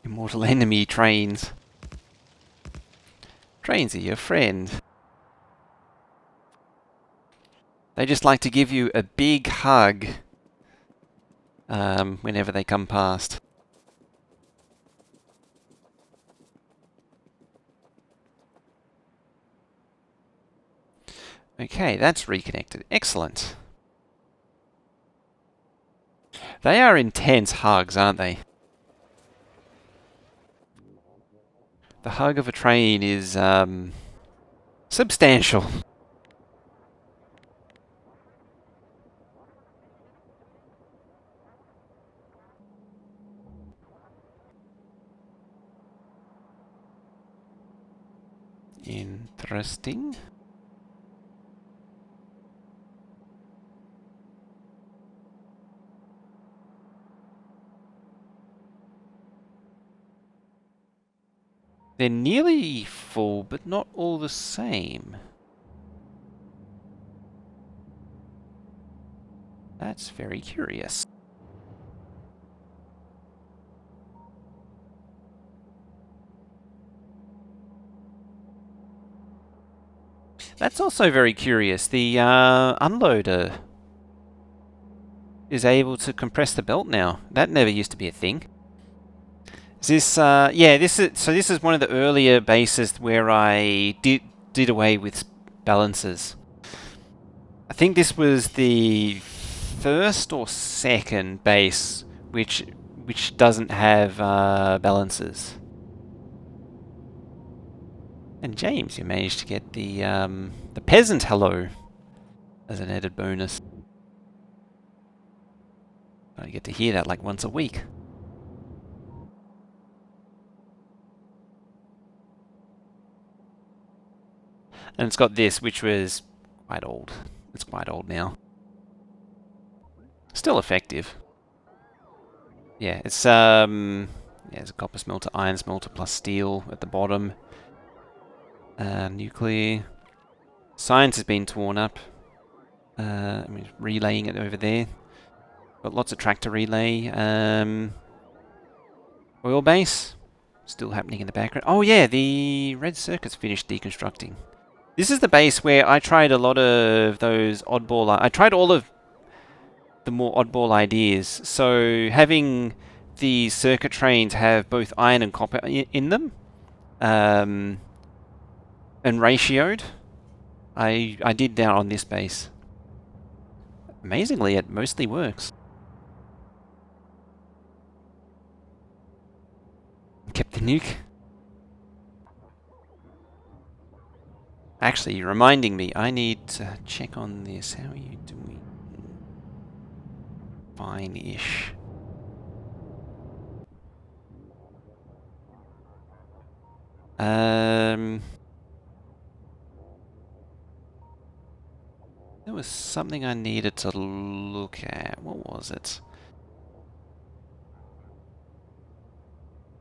Immortal enemy trains. Trains are your friend. They just like to give you a big hug whenever they come past. Okay, that's reconnected. Excellent. They are intense hugs, aren't they? The hug of a train is substantial. Interesting. They're nearly full, but not all the same. That's very curious. That's also very curious. The unloader is able to compress the belt now. That never used to be a thing. Is this, yeah, this is one of the earlier bases where I did away with balances. I think this was the first or second base which doesn't have balances. And James, you managed to get the peasant hello as an added bonus. I get to hear that like once a week. And it's got this, which was quite old. It's quite old now. Still effective. Yeah, it's yeah, it's a copper smelter, iron smelter plus steel at the bottom. Nuclear. Science has been torn up. I mean, relaying it over there. Got lots of tractor relay. Oil base. Still happening in the background. Oh yeah, the red circuit's finished deconstructing. This is the base where I tried a lot of those oddball... I tried all of the more oddball ideas. So having the circuit trains have both iron and copper in them, and ratioed, I did that on this base. Amazingly, it mostly works. Kept the nuke. Actually, you're reminding me, I need to check on this. How are you doing? Fine-ish. There was something I needed to look at. What was it?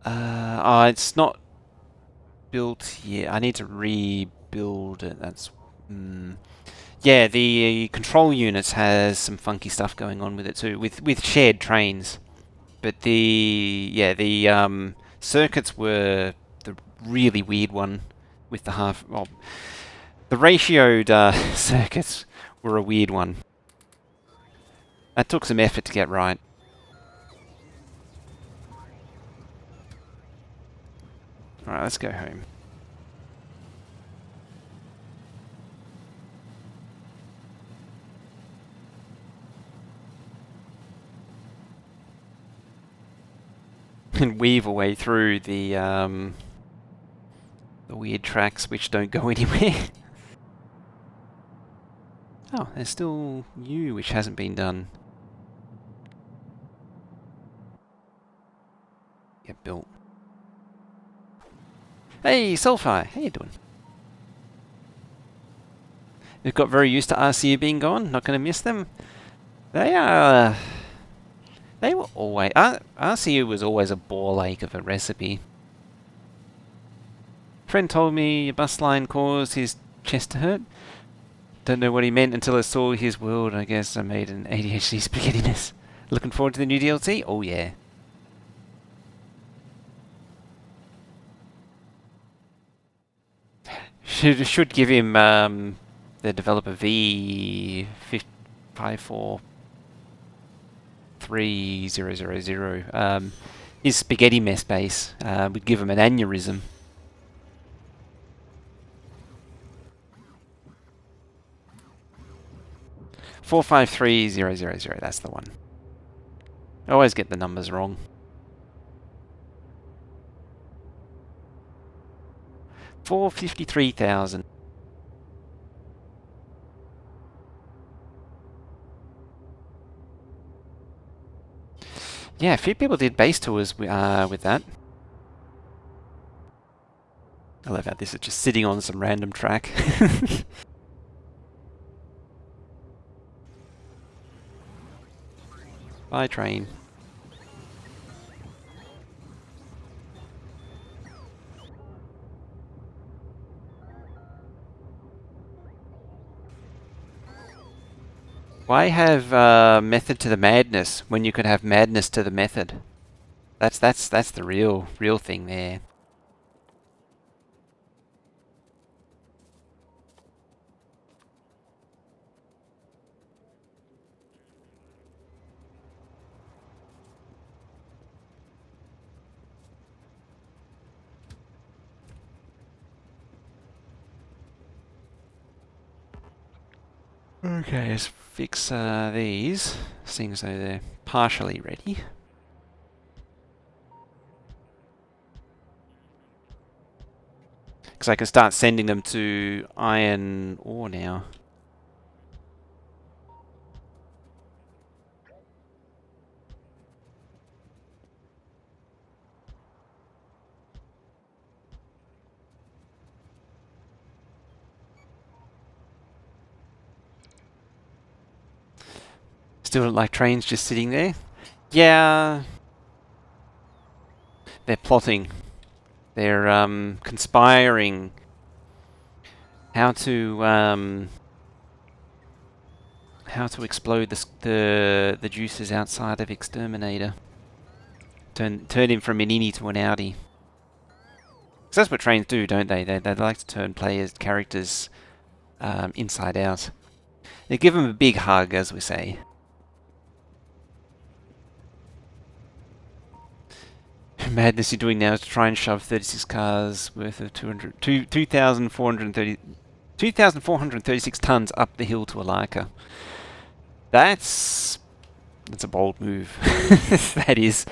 Oh, it's not built yet. I need to rebuild it. That's... Yeah, the control units has some funky stuff going on with it too, with shared trains. But the circuits were the really weird one with the half. Well, the ratioed circuits were a weird one. That took some effort to get right. All right, let's go home. And weave our way through the weird tracks which don't go anywhere. Oh, there's still U which hasn't been done. Get built. Hey, Sulfire, how you doing? They've got very used to RCU being gone. Not going to miss them. They are. They were always... RCU was always a ball ache of a recipe. Friend told me a bus line caused his chest to hurt. Don't know what he meant until I saw his world. I guess I made an ADHD spaghetti mess. Looking forward to the new DLC? Oh yeah. Should give him the developer V5430000. His spaghetti mess base would give him an aneurysm. $453,000. That's the one. I always get the numbers wrong. $453,000. Yeah, a few people did base tours with that. I love how this is just sitting on some random track. Bye, train. Why have method to the madness when you could have madness to the method? That's the real thing there. Okay, let's fix these, seeing as though they're partially ready. Because I can start sending them to iron ore now. Still don't like trains just sitting there? Yeah. They're plotting. They're conspiring how to explode the juices outside of Exterminator. Turn him from an innie to an outie. 'Cause that's what trains do, don't they? They like to turn characters inside out. They give them a big hug, as we say. Madness you're doing now is to try and shove 36 cars worth of 2,436 tons up the hill to Alaka. That's a bold move. That is.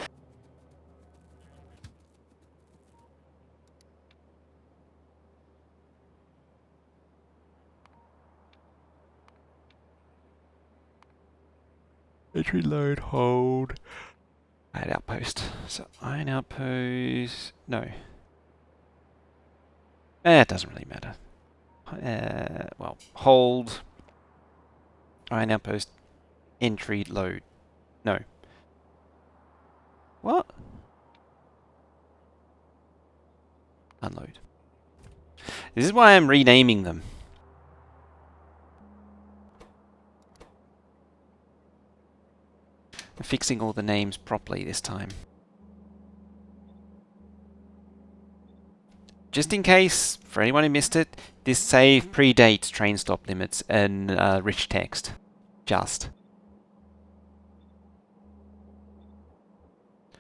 Entry load, hold. Add outpost. So iron outpost. No. It doesn't really matter. Well, hold. Alright, now post entry load. No. What? Unload. This is why I'm renaming them. I'm fixing all the names properly this time. Just in case, for anyone who missed it, this save predates train stop limits and rich text. Just.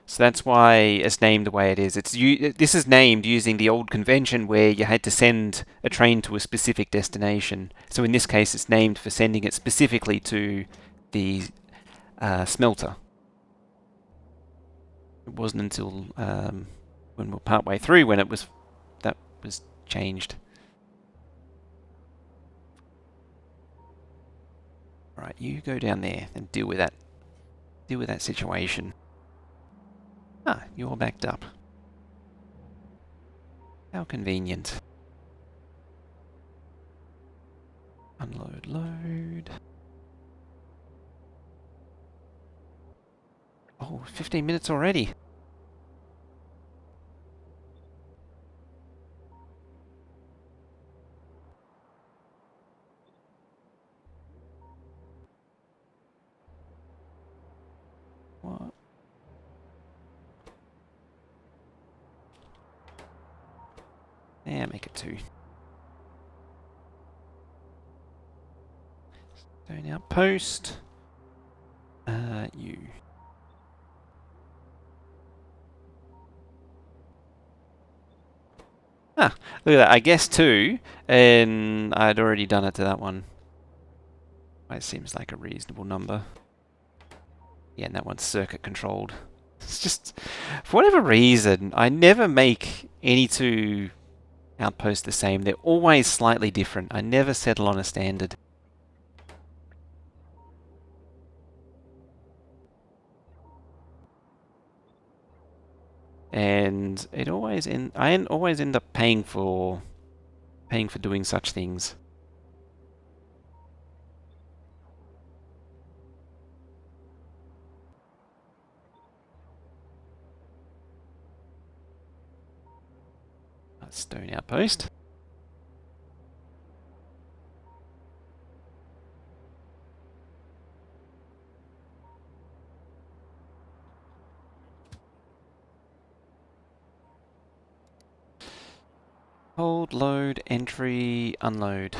So that's why it's named the way it is. This is named using the old convention where you had to send a train to a specific destination. So in this case, it's named for sending it specifically to the smelter. It wasn't until when we were partway through when that was changed. Right, you go down there and deal with that. Deal with that situation. Ah, you're backed up. How convenient. Unload, load. Oh, 15 minutes already. What? Yeah, make it 2. Stone outpost. You. Ah, look at that. I guessed 2, and I'd already done it to that one. It seems like a reasonable number. Yeah, and that one's circuit controlled. It's just, for whatever reason, I never make any 2 outposts the same. They're always slightly different. I never settle on a standard. And I always end up paying for doing such things. Stone outpost. Hold, load, entry, unload.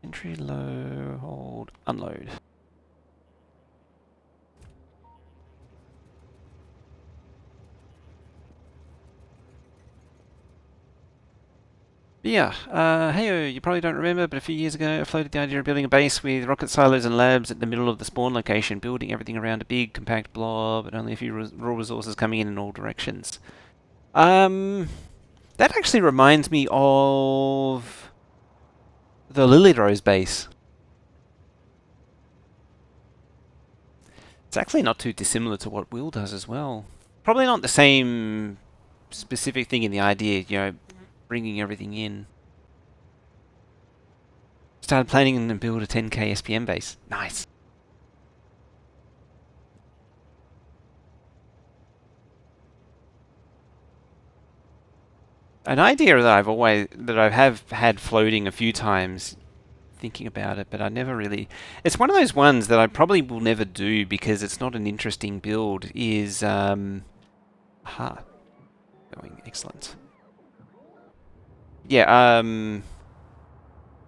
Entry, low, hold, unload. But yeah, hey, you probably don't remember, but a few years ago I floated the idea of building a base with rocket silos and labs at the middle of the spawn location, building everything around a big, compact blob, and only a few raw resources coming in all directions. That actually reminds me of the Lily Rose base. It's actually not too dissimilar to what Will does as well. Probably not the same specific thing in the idea, bringing everything in. Started planning to build a 10k SPM base. Nice. An idea that I have had floating a few times, thinking about it, but I never really. It's one of those ones that I probably will never do because it's not an interesting build. Is going excellent. Yeah,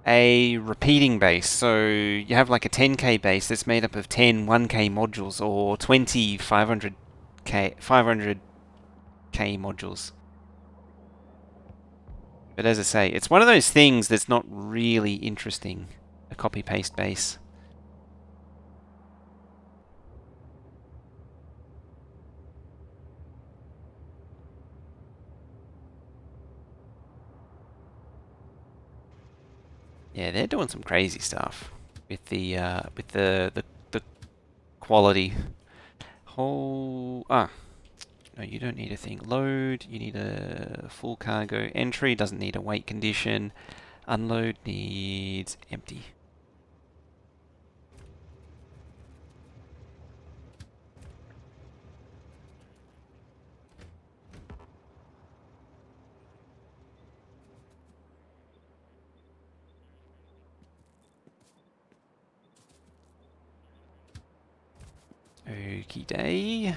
a repeating base. So you have like a 10k base that's made up of 10 1k modules or 20 500k modules. But as I say, it's one of those things that's not really interesting, a copy-paste base. Yeah, they're doing some crazy stuff with the quality. Whole no, you don't need a thing. Load, you need a full cargo. Entry doesn't need a weight condition. Unload needs empty. Okie day.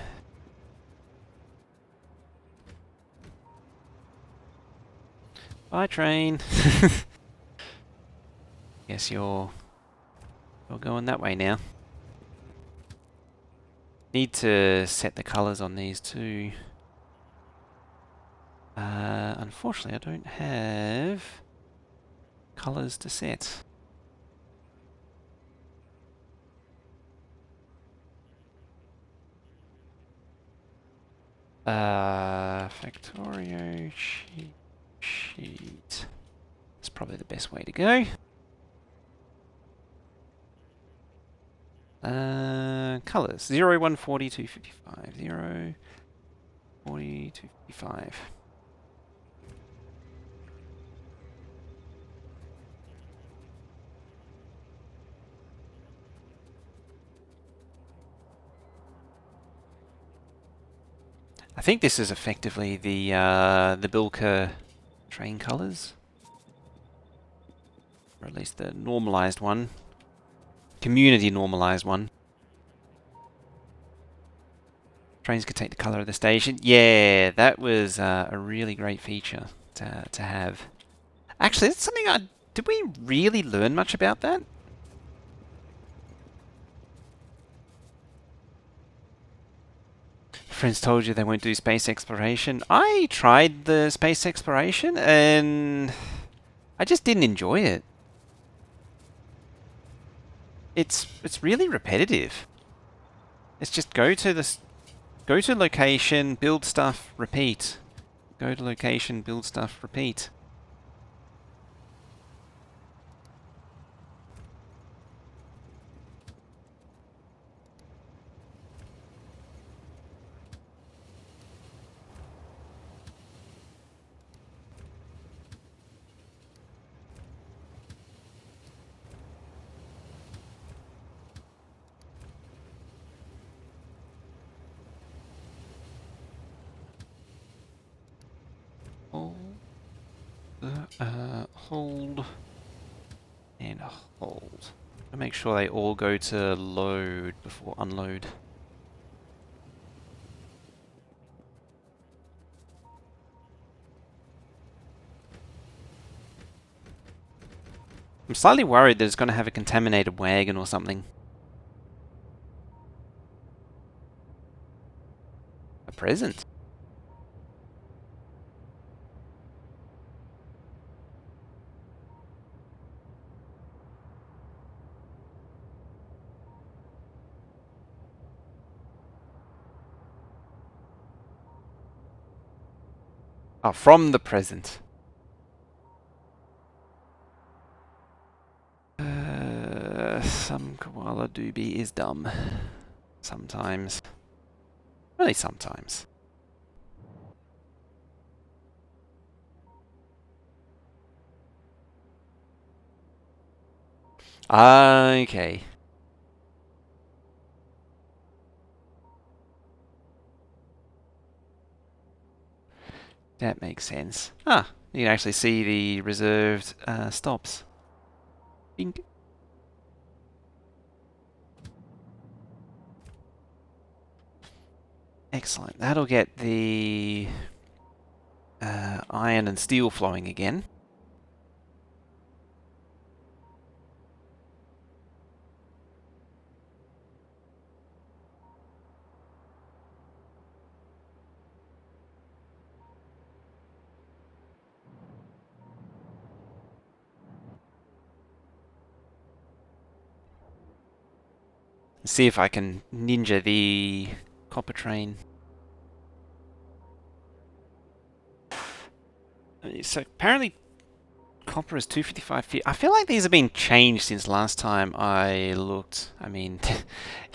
Bye, train. Guess you're going that way now. Need to set the colors on these too. Unfortunately, I don't have colors to set. Factorio sheet. That's probably the best way to go. Colors 0, 140, 255. 0, 40, 255. I think this is effectively the Bilka train colors, or at least the normalized one, community normalized one. Trains could take the color of the station. Yeah, that was a really great feature to have. Actually, that's something did we really learn much about that? Friends told you they won't do space exploration. I tried the space exploration and I just didn't enjoy it. It's really repetitive. It's just go to location, build stuff, repeat. Go to location, build stuff, repeat. Hold and hold. To make sure they all go to load before unload. I'm slightly worried that it's going to have a contaminated wagon or something. A present? Oh, from the present. Some koala doobie is dumb. Sometimes. Really sometimes. Okay. That makes sense. Ah, you can actually see the reserved stops. Bink. Excellent. That'll get the iron and steel flowing again. See if I can ninja the copper train. So apparently Copper is 255. I feel like these have been changed since last time I looked. I mean,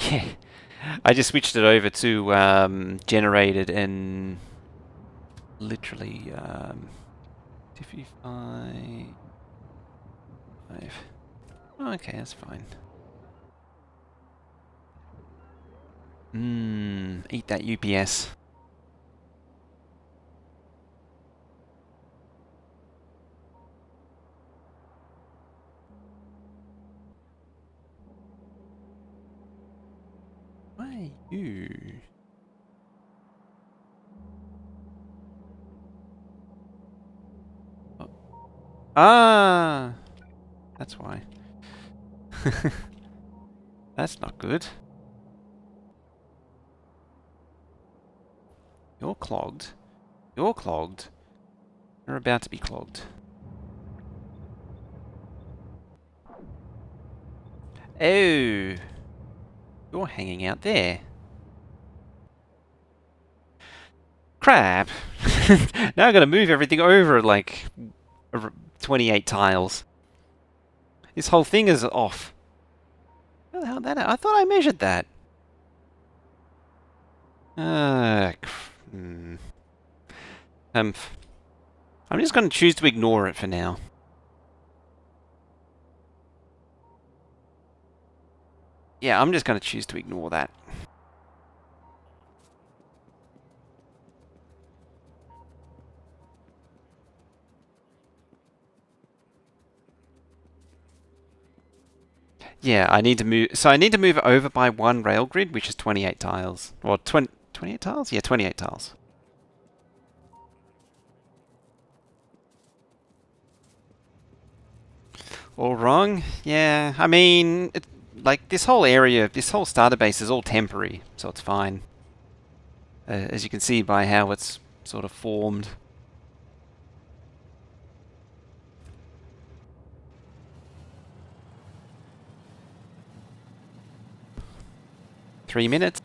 yeah. I just switched it over to generated and literally 255. Okay, that's fine. Eat that UPS. Why you? Oh. Ah, that's why. That's not good. You're clogged. You're clogged. You're about to be clogged. Oh, you're hanging out there. Crap. Now I've got to move everything over like 28 tiles. This whole thing is off. How the hell did that? I thought I measured that. I'm just going to choose to ignore it for now. Yeah, I'm just going to choose to ignore that. Yeah, I need to move. So I need to move it over by one rail grid, which is 28 tiles. Or 28 tiles? Yeah, 28 tiles. All wrong? Yeah, I mean, like this whole area, this whole starter base is all temporary, so it's fine. As you can see by how it's sort of formed. Three minutes.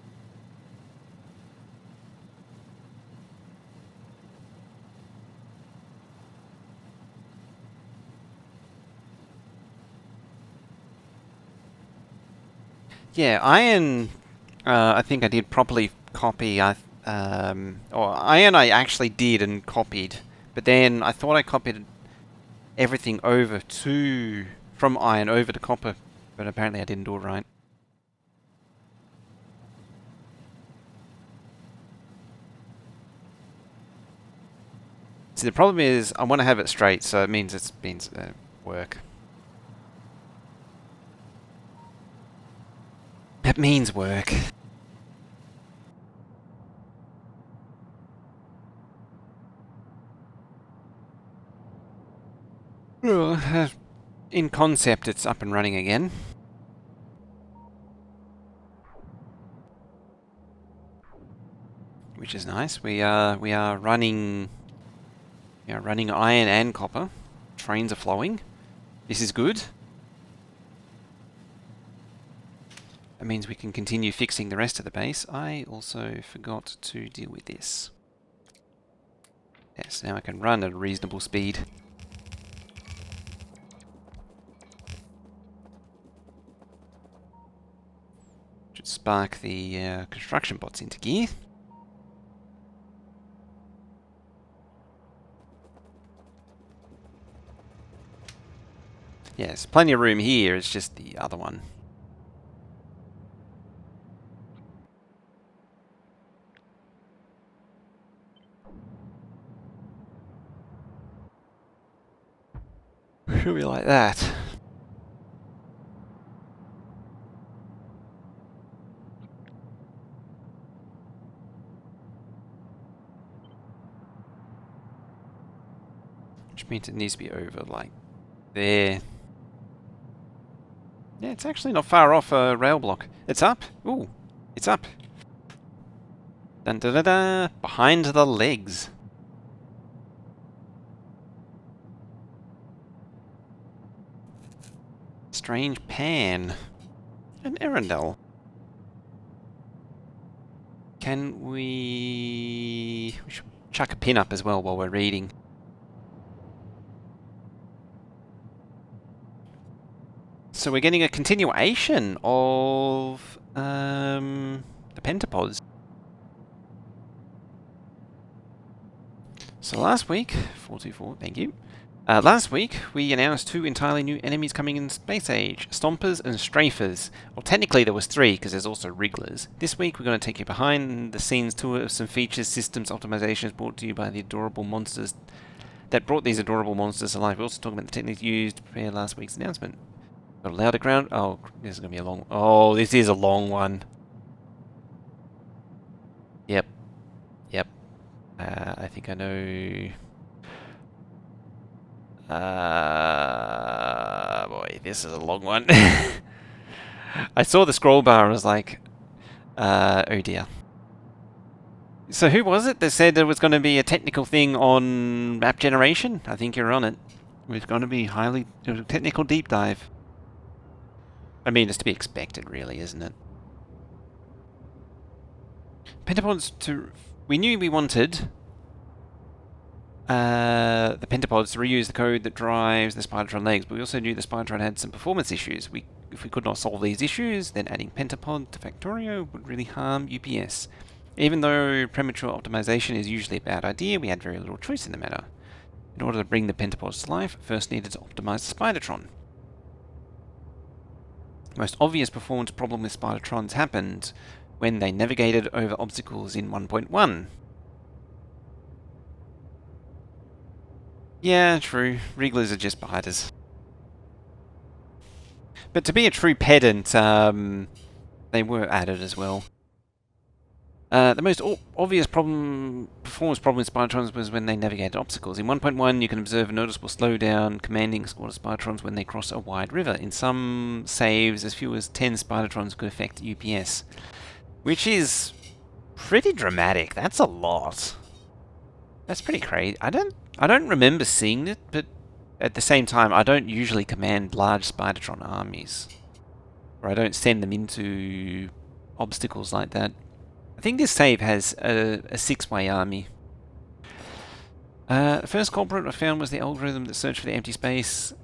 Yeah, iron. I think I did properly copy. Or iron I actually did and copied, but then I thought I copied everything over to from iron over to copper, but apparently I didn't do it right. See, the problem is I want to have it straight, so it means it's been work. It means work. In concept, it's up and running again. Which is nice. We are running iron and copper. Trains are flowing. This is good. That means we can continue fixing the rest of the base. I also forgot to deal with this. Yes, now I can run at a reasonable speed. Should spark the construction bots into gear. Yes, plenty of room here, it's just the other one. Should be like that. Which means it needs to be over like there. Yeah, it's actually not far off a rail block. It's up. Ooh, it's up. Dun da da da. Behind the legs. Strange pan. An Arundel. Can we should chuck a pin up as well while we're reading. So we're getting a continuation of the pentapods. So last week, 424, thank you. Last week, we announced 2 entirely new enemies coming in Space Age, Stompers and Strafers. Well, technically there was 3, because there's also Wrigglers. This week, we're going to take you behind the scenes tour of some features, systems, optimizations brought to you by the adorable monsters that brought these adorable monsters to life. We're also talking about the techniques used to prepare last week's announcement. Got a louder ground. Oh, this is going to be a long... Oh, this is a long one. Yep. Yep. I think I know... boy, this is a long one. I saw the scroll bar and was like, oh dear. So who was it that said there was going to be a technical thing on map generation? I think you're on it. It was going to be a technical deep dive. I mean, it's to be expected, really, isn't it? Pentapods to... We knew we wanted... the pentapods to reuse the code that drives the Spidertron legs, but we also knew the Spidertron had some performance issues. If we could not solve these issues, then adding pentapod to Factorio would really harm UPS. Even though premature optimization is usually a bad idea, we had very little choice in the matter. In order to bring the pentapods to life, first needed to optimize the Spidertron. The most obvious performance problem with Spidertrons happened when they navigated over obstacles in 1.1. Yeah, true. Wrigglers are just biters. But to be a true pedant, they were added as well. The most obvious performance problem with Spidertrons was when they navigated obstacles. In 1.1, you can observe a noticeable slowdown commanding a squad of Spidertrons when they cross a wide river. In some saves, as few as 10 Spidertrons could affect UPS, which is pretty dramatic. That's a lot. That's pretty crazy. I don't remember seeing it, but at the same time, I don't usually command large Spidertron armies, or I don't send them into obstacles like that. I think this save has a 6-way army. The first culprit I found was the algorithm that searched for the empty space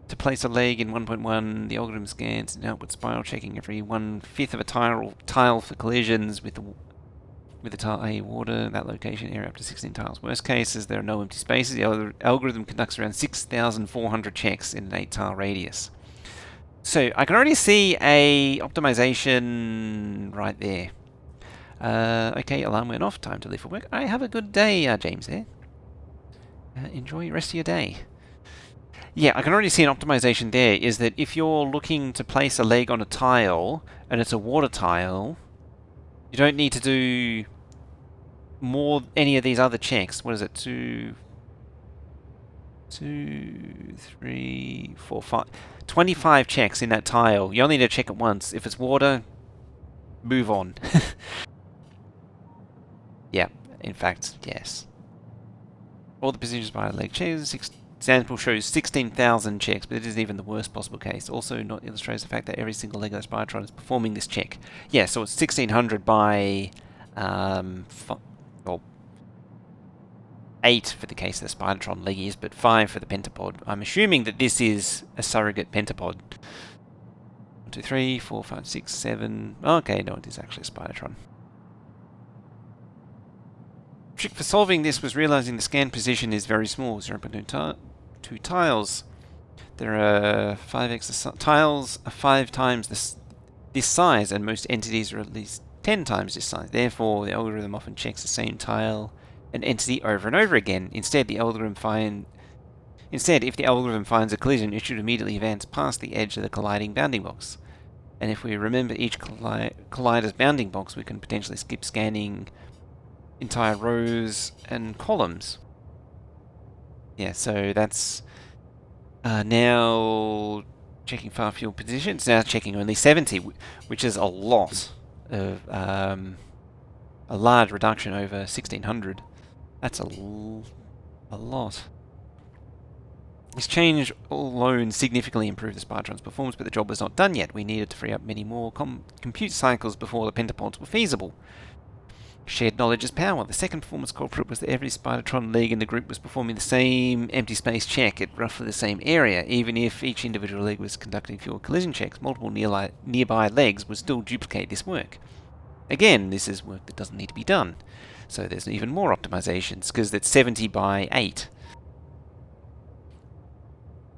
to place a leg in 1.1. The algorithm scans an outward spiral, checking every 1/5 of a tile for collisions with the tile A water, that location area up to 16 tiles. Worst case is there are no empty spaces. The algorithm conducts around 6,400 checks in an 8-tile radius. So I can already see a optimization right there. Okay, alarm went off. Time to leave for work. I have a good day, James there. Enjoy the rest of your day. Yeah, I can already see an optimization there, is that if you're looking to place a leg on a tile, and it's a water tile, you don't need to do any of these other checks. What is it? 2, 3, 4, 5. 25 checks in that tile. You only need to check it once. If it's water, move on. Yeah, in fact, yes. All the positions by leg checks. Example shows 16,000 checks, but it isn't even the worst possible case. Also not illustrates the fact that every single leg of the Spidertron is performing this check. Yeah, so it's 1,600 by 8 for the case of the Spidertron leggies, but 5 for the pentapod. I'm assuming that this is a surrogate pentapod. 1, 2, 3, 4, 5, 6, 7. Okay, no, it is actually a Spidertron. Trick for solving this was realizing the scan position is very small, 0.2 tiles. There are 5x tiles are 5 times this size, and most entities are at least 10 times this size. Therefore, the algorithm often checks the same tile and entity over and over again. Instead, if the algorithm finds a collision, it should immediately advance past the edge of the colliding bounding box. And if we remember each collider's bounding box, we can potentially skip scanning entire rows and columns. Yeah, so that's now checking far fewer positions, now checking only 70, which is a lot of a large reduction over 1,600. That's a lot. This change alone significantly improved the Spidertron's performance, but the job was not done yet. We needed to free up many more compute cycles before the pentapods were feasible. Shared knowledge is power. The second performance culprit was that every Spidertron leg in the group was performing the same empty space check at roughly the same area. Even if each individual leg was conducting fewer collision checks, multiple nearby legs would still duplicate this work. Again, this is work that doesn't need to be done. So there's even more optimizations, because it's 70 by 8.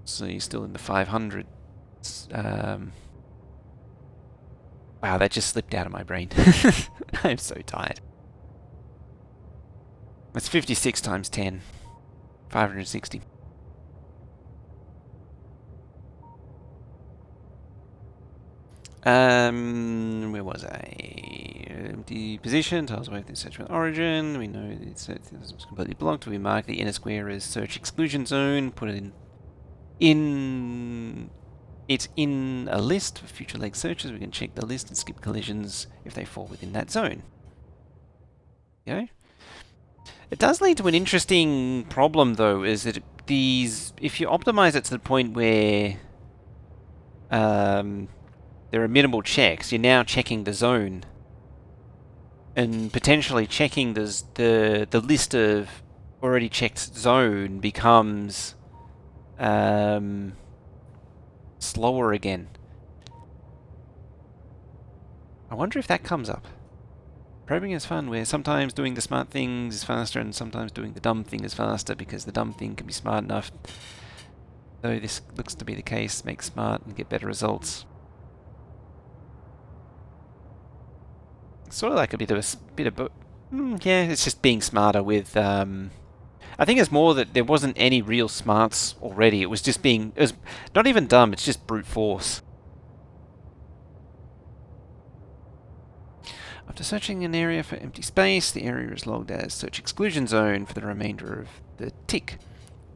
So you're still in the 500s. Wow, that just slipped out of my brain. I'm so tired. That's 56 times 10. 560. Where was I? Empty position, tiles away from the search with origin. We know it's completely blocked. We mark the inner square as search exclusion zone. Put it in it's in a list for future leg searches. We can check the list and skip collisions if they fall within that zone. Okay. It does lead to an interesting problem, though, is that if you optimize it to the point where there are minimal checks, you're now checking the zone, and potentially checking the list of already checked zone becomes slower again. I wonder if that comes up. Probing is fun, where sometimes doing the smart things is faster and sometimes doing the dumb thing is faster, because the dumb thing can be smart enough, though this looks to be the case, make smart and get better results. Sort of like a bit of yeah, it's just being smarter with I think it's more that there wasn't any real smarts already. It was just it was not even dumb, it's just brute force. After searching an area for empty space, the area is logged as search exclusion zone for the remainder of the tick.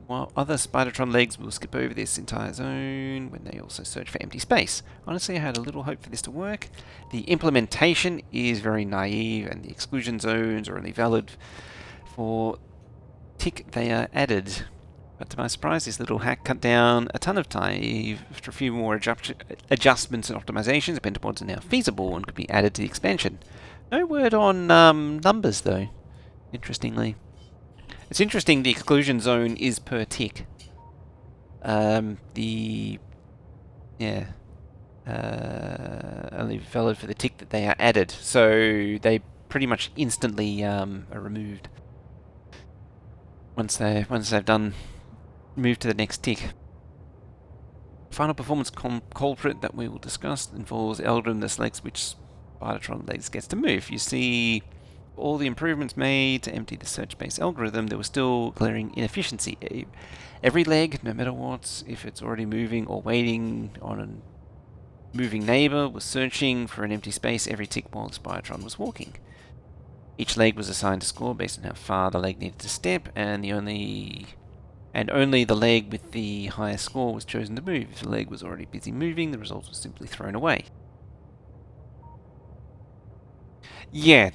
While other Spidertron legs will skip over this entire zone when they also search for empty space. Honestly, I had a little hope for this to work. The implementation is very naive, and the exclusion zones are only valid for tick they are added. But to my surprise, this little hack cut down a ton of time. After a few more adjustments and optimizations, pentapods are now feasible and could be added to the expansion. No word on numbers, though, interestingly. It's interesting the exclusion zone is per tick. Only valid for the tick that they are added, so they pretty much instantly are removed once they've move to the next tick. Final performance culprit that we will discuss involves algorithm that selects which Spidertron legs gets to move. You see all the improvements made to empty the search-based algorithm, there was still glaring inefficiency. Every leg, no matter what, if it's already moving or waiting on a moving neighbor, was searching for an empty space every tick while the Spidertron was walking. Each leg was assigned a score based on how far the leg needed to step, and only the leg with the highest score was chosen to move. If the leg was already busy moving, the results were simply thrown away. Yeah,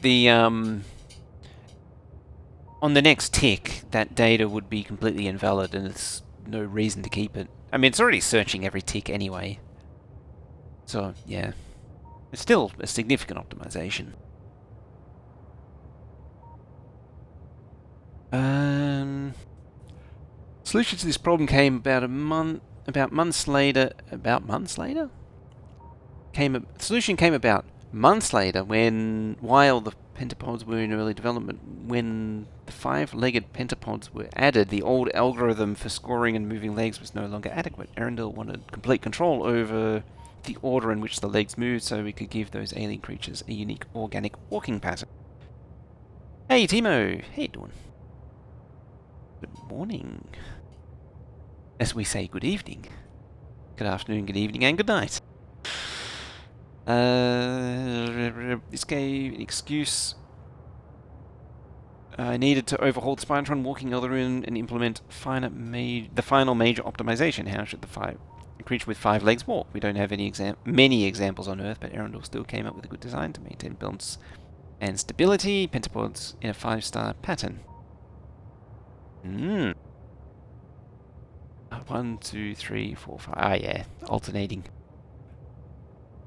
on the next tick, that data would be completely invalid, and there's no reason to keep it. I mean, it's already searching every tick anyway. So, yeah. It's still a significant optimization. Solution to this problem came about months later. Solution came about months later while the pentapods were in early development. When the 5-legged pentapods were added, the old algorithm for scoring and moving legs was no longer adequate. Arundel wanted complete control over the order in which the legs moved, so we could give those alien creatures a unique organic walking pattern. Hey Timo, how you doing? Good morning. As we say, good evening. Good afternoon, good evening, and good night. This gave an excuse. I needed to overhaul the Spidertron walking algorithm and implement the final major optimization. How should a creature with 5 legs walk? We don't have many examples on Earth, but Arundel still came up with a good design to maintain balance and stability. Pentapods in a 5-star pattern. 1, 2, 3, 4, 5. Ah, yeah, alternating.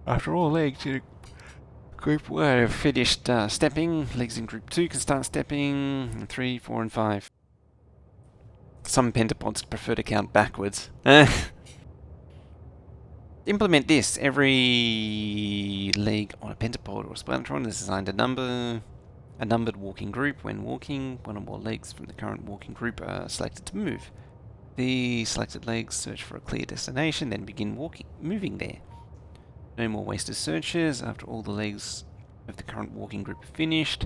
After all legs, Group 1 have finished stepping. Legs in Group 2 can start stepping. 3, 4, and 5. Some pentapods prefer to count backwards. Implement this. Every leg on a pentapod or a splatron is assigned a numbered walking group. When walking, one or more legs from the current walking group are selected to move. The selected legs search for a clear destination, then begin moving there. No more wasted searches after all the legs of the current walking group are finished.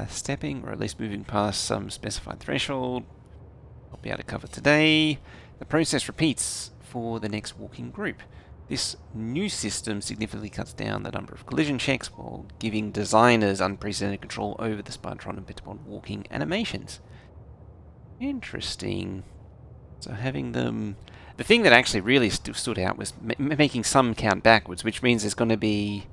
Stepping, or at least moving past some specified threshold, I'll be able to cover today. The process repeats for the next walking group. This new system significantly cuts down the number of collision checks while giving designers unprecedented control over the Spidertron and Pentapod walking animations. Interesting. So having them... The thing that actually really stood out was making some count backwards, which means there's going to be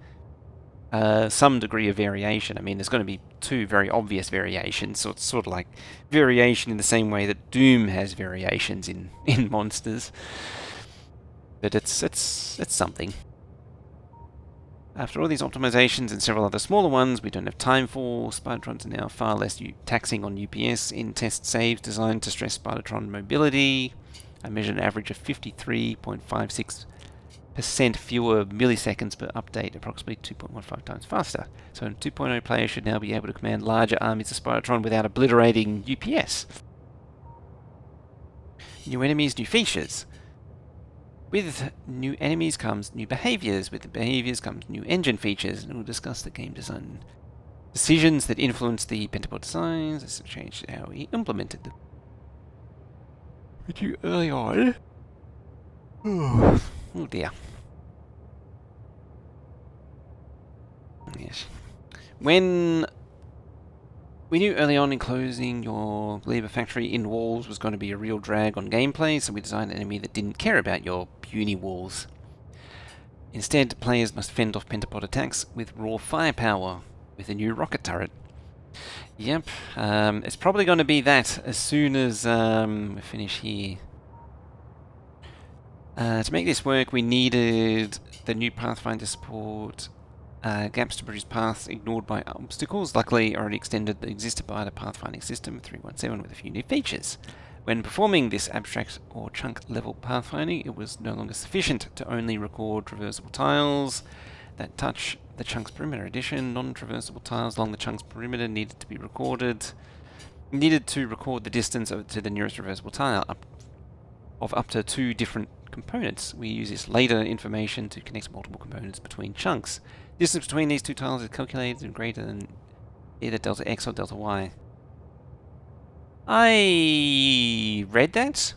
some degree of variation. I mean, there's going to be two very obvious variations, so it's sort of like variation in the same way that Doom has variations in monsters. But it's something. After all these optimizations and several other smaller ones we don't have time for, Spidertrons are now far less taxing on UPS in test saves designed to stress Spidertron mobility. I measured an average of 53.56% fewer milliseconds per update, approximately 2.15 times faster. So a 2.0 player should now be able to command larger armies of Spidertron without obliterating UPS. New enemies, new features. With new enemies comes new behaviors. With the behaviors comes new engine features. And we'll discuss the game design decisions that influence the Pentapod designs. This has changed how we implemented them. Too early on. Oh dear. Yes. When we knew early on enclosing your Lever factory in walls was going to be a real drag on gameplay, so we designed an enemy that didn't care about your puny walls. Instead, players must fend off Pentapod attacks with raw firepower with a new rocket turret. Yep, it's probably going to be that as soon as we finish here. To make this work, we needed the new Pathfinder support. Gaps to produce paths ignored by obstacles. Luckily, already existed by the pathfinding system 317 with a few new features. When performing this abstract or chunk level pathfinding, it was no longer sufficient to only record traversable tiles that touch the chunk's perimeter. Addition, non-traversable tiles along the chunk's perimeter needed to be recorded. Needed to record the distance to the nearest traversable tile of up to 2 different components. We use this later information to connect multiple components between chunks. Distance between these 2 tiles is calculated and greater than either delta x or delta y. I read that.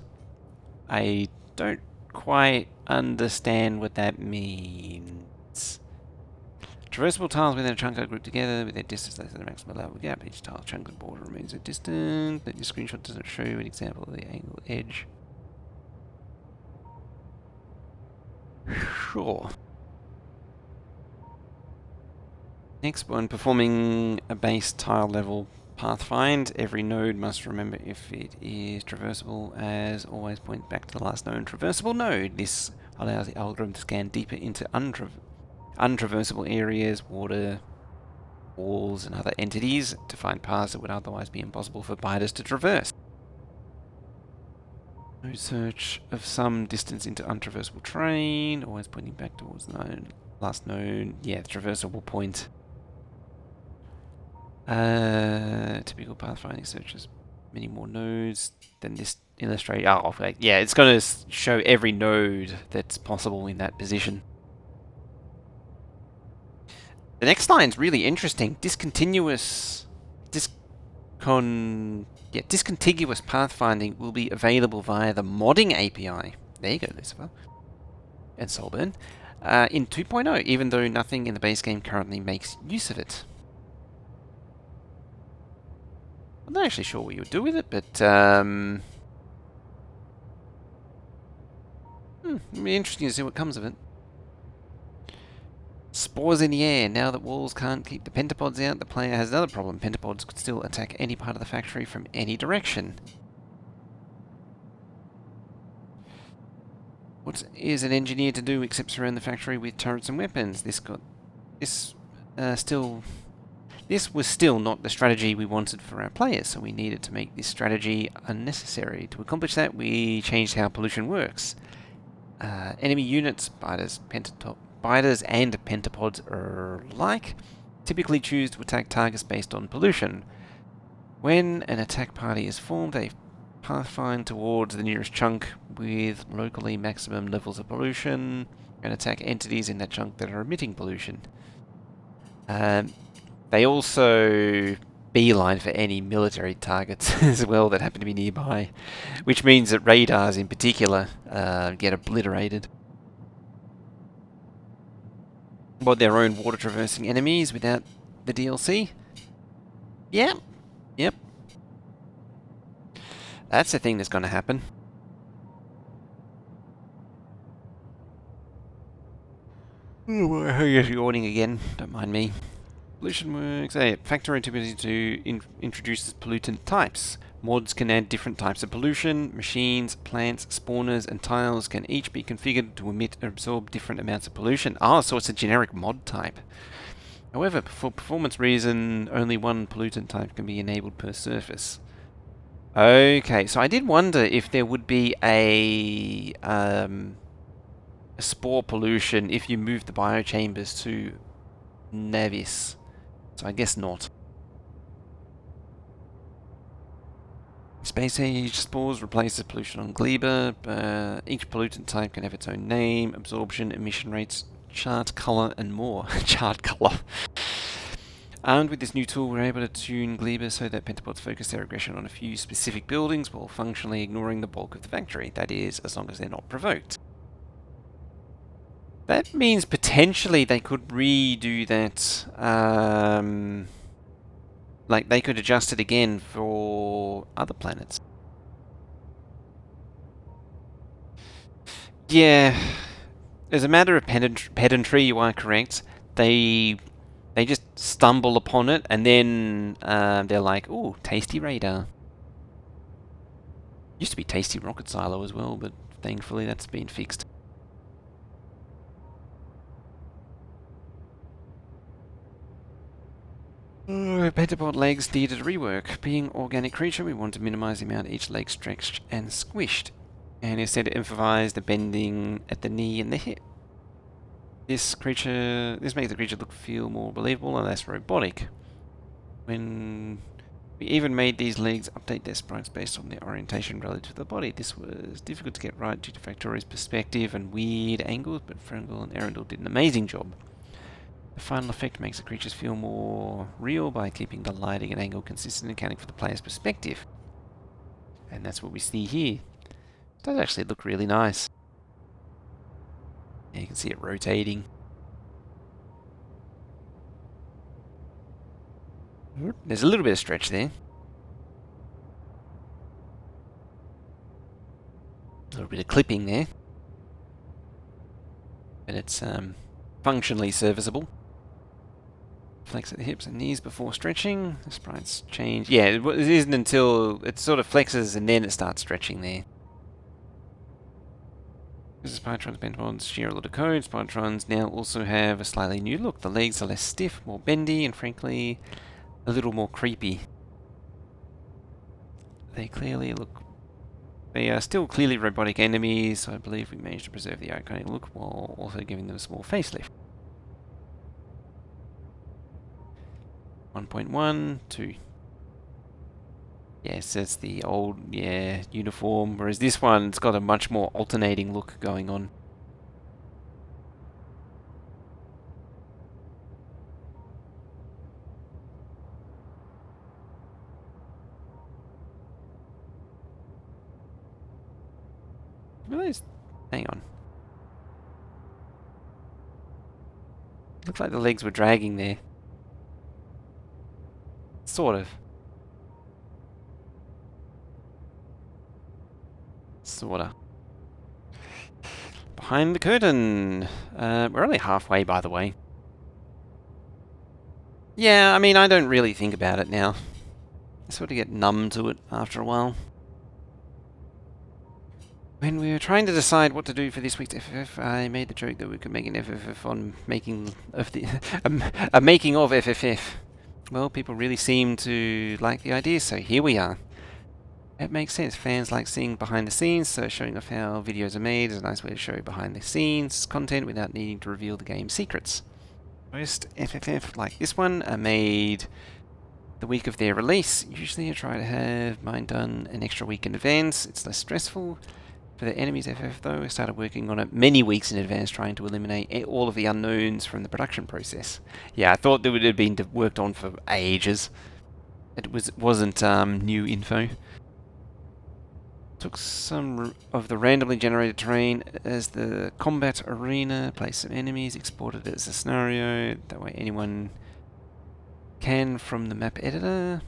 I don't quite understand what that means. Traversable tiles within a chunk are grouped together with their distance less than the maximum allowable gap. Each tile, chunk, and border remains a distance. But your screenshot doesn't show an example of the angle edge. Sure. Next one, performing a base tile level pathfind. Every node must remember if it is traversable, as always point back to the last known traversable node. This allows the algorithm to scan deeper into untraversable areas, water, walls, and other entities to find paths that would otherwise be impossible for biters to traverse. Node search of some distance into untraversable terrain, always pointing back towards the last node. Yeah, the traversable point. Typical pathfinding searches many more nodes than this illustrate. Oh, okay. Yeah, it's going to show every node that's possible in that position. The next line's really interesting. Discontiguous pathfinding will be available via the modding API. There you go, Lucifer. And Solburn. In 2.0, even though nothing in the base game currently makes use of it. I'm not actually sure what you would do with it, but it'll be interesting to see what comes of it. Spores in the air. Now that walls can't keep the pentapods out, the player has another problem. Pentapods could still attack any part of the factory from any direction. What is an engineer to do except surround the factory with turrets and weapons? This got this this was still not the strategy we wanted for our players, so we needed to make this strategy unnecessary. To accomplish that, we changed how pollution works. Enemy units, biters and pentapods alike, typically choose to attack targets based on pollution. When an attack party is formed, they pathfind towards the nearest chunk with locally maximum levels of pollution and attack entities in that chunk that are emitting pollution. They also beeline for any military targets as well that happen to be nearby, which means that radars in particular get obliterated. Well, their own water traversing enemies without the DLC? Yep. That's the thing that's going to happen. You're yawning again, don't mind me. Pollution works. Factorio typically introduces pollutant types. Mods can add different types of pollution. Machines, plants, spawners, and tiles can each be configured to emit or absorb different amounts of pollution. Ah, so it's a generic mod type. However, for performance reason, only one pollutant type can be enabled per surface. Okay, so I did wonder if there would be a spore pollution if you move the biochambers to Navis. So I guess not. Space Age spores replaces pollution on Gleba. Each pollutant type can have its own name, absorption, emission rates, chart color, and more. Chart color. Armed with this new tool, we're able to tune Gleba so that pentapods focus their aggression on a few specific buildings while functionally ignoring the bulk of the factory. That is, as long as they're not provoked. That means potentially they could redo that, like they could adjust it again for other planets. Yeah, as a matter of pedantry, you are correct. They just stumble upon it, and then they're like, "Ooh, tasty radar." Used to be tasty rocket silo as well, but thankfully that's been fixed. Pentapod legs needed a rework. Being organic creature, we want to minimize the amount each leg stretched and squished, and instead emphasize the bending at the knee and the hip. This makes the creature feel more believable and less robotic. When we even made these legs update their sprites based on their orientation relative to the body. This was difficult to get right due to Factorio's perspective and weird angles, but Frangel and Arundel did an amazing job. The final effect makes the creatures feel more real by keeping the lighting and angle consistent and accounting for the player's perspective. And that's what we see here. It does actually look really nice. Yeah, you can see it rotating. There's a little bit of stretch there. A little bit of clipping there. But it's functionally serviceable. Flex at the hips and knees before stretching. The sprites change. Yeah, it isn't until it sort of flexes and then it starts stretching there. This is Spytron's pentapods share a lot of code. Spytrons now also have a slightly new look. The legs are less stiff, more bendy, and frankly, a little more creepy. They are still clearly robotic enemies, so I believe we managed to preserve the iconic look while also giving them a small facelift. 1.1, 2. Yes, that's the old, uniform, whereas this one's got a much more alternating look going on. Hang on. Looks like the legs were dragging there. Sort of. Sorta. Behind the curtain. We're only halfway, by the way. Yeah, I mean, I don't really think about it now. I sort of get numb to it after a while. When we were trying to decide what to do for this week's FFF, I made the joke that we could make an FFF on making of the a making of FFF. Well, people really seem to like the idea, so here we are. It makes sense. Fans like seeing behind the scenes, so showing off how videos are made is a nice way to show behind the scenes content without needing to reveal the game's secrets. Most FFF like this one are made the week of their release. Usually I try to have mine done an extra week in advance. It's less stressful. For the enemies FF though, I started working on it many weeks in advance, trying to eliminate all of the unknowns from the production process. Yeah, I thought that it had been worked on for ages. It wasn't new info. Took some of the randomly generated terrain as the combat arena, placed some enemies, exported it as a scenario. That way anyone can from the map editor.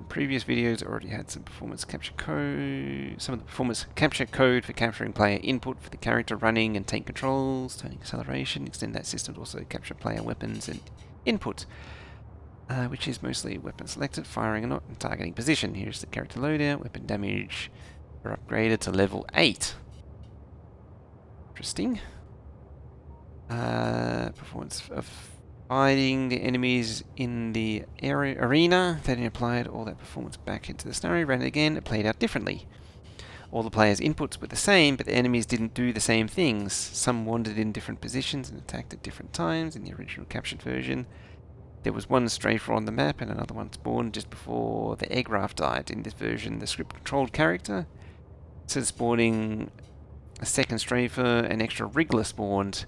Previous videos already had some performance capture code, some of the performance capture code for capturing player input for the character running and tank controls, turning acceleration, extend that system to also capture player weapons and input, which is mostly weapon selected, firing or not, and targeting position. Here's the character loadout, weapon damage are upgraded to level 8. Interesting. Performance of fighting the enemies in the arena, then applied all that performance back into the scenario, ran it again, it played out differently. All the players' inputs were the same, but the enemies didn't do the same things. Some wandered in different positions and attacked at different times in the original captured version. There was one strafer on the map and another one spawned just before the egg raft died. In this version, the script-controlled character, instead of spawning a second strafer, an extra wriggler spawned.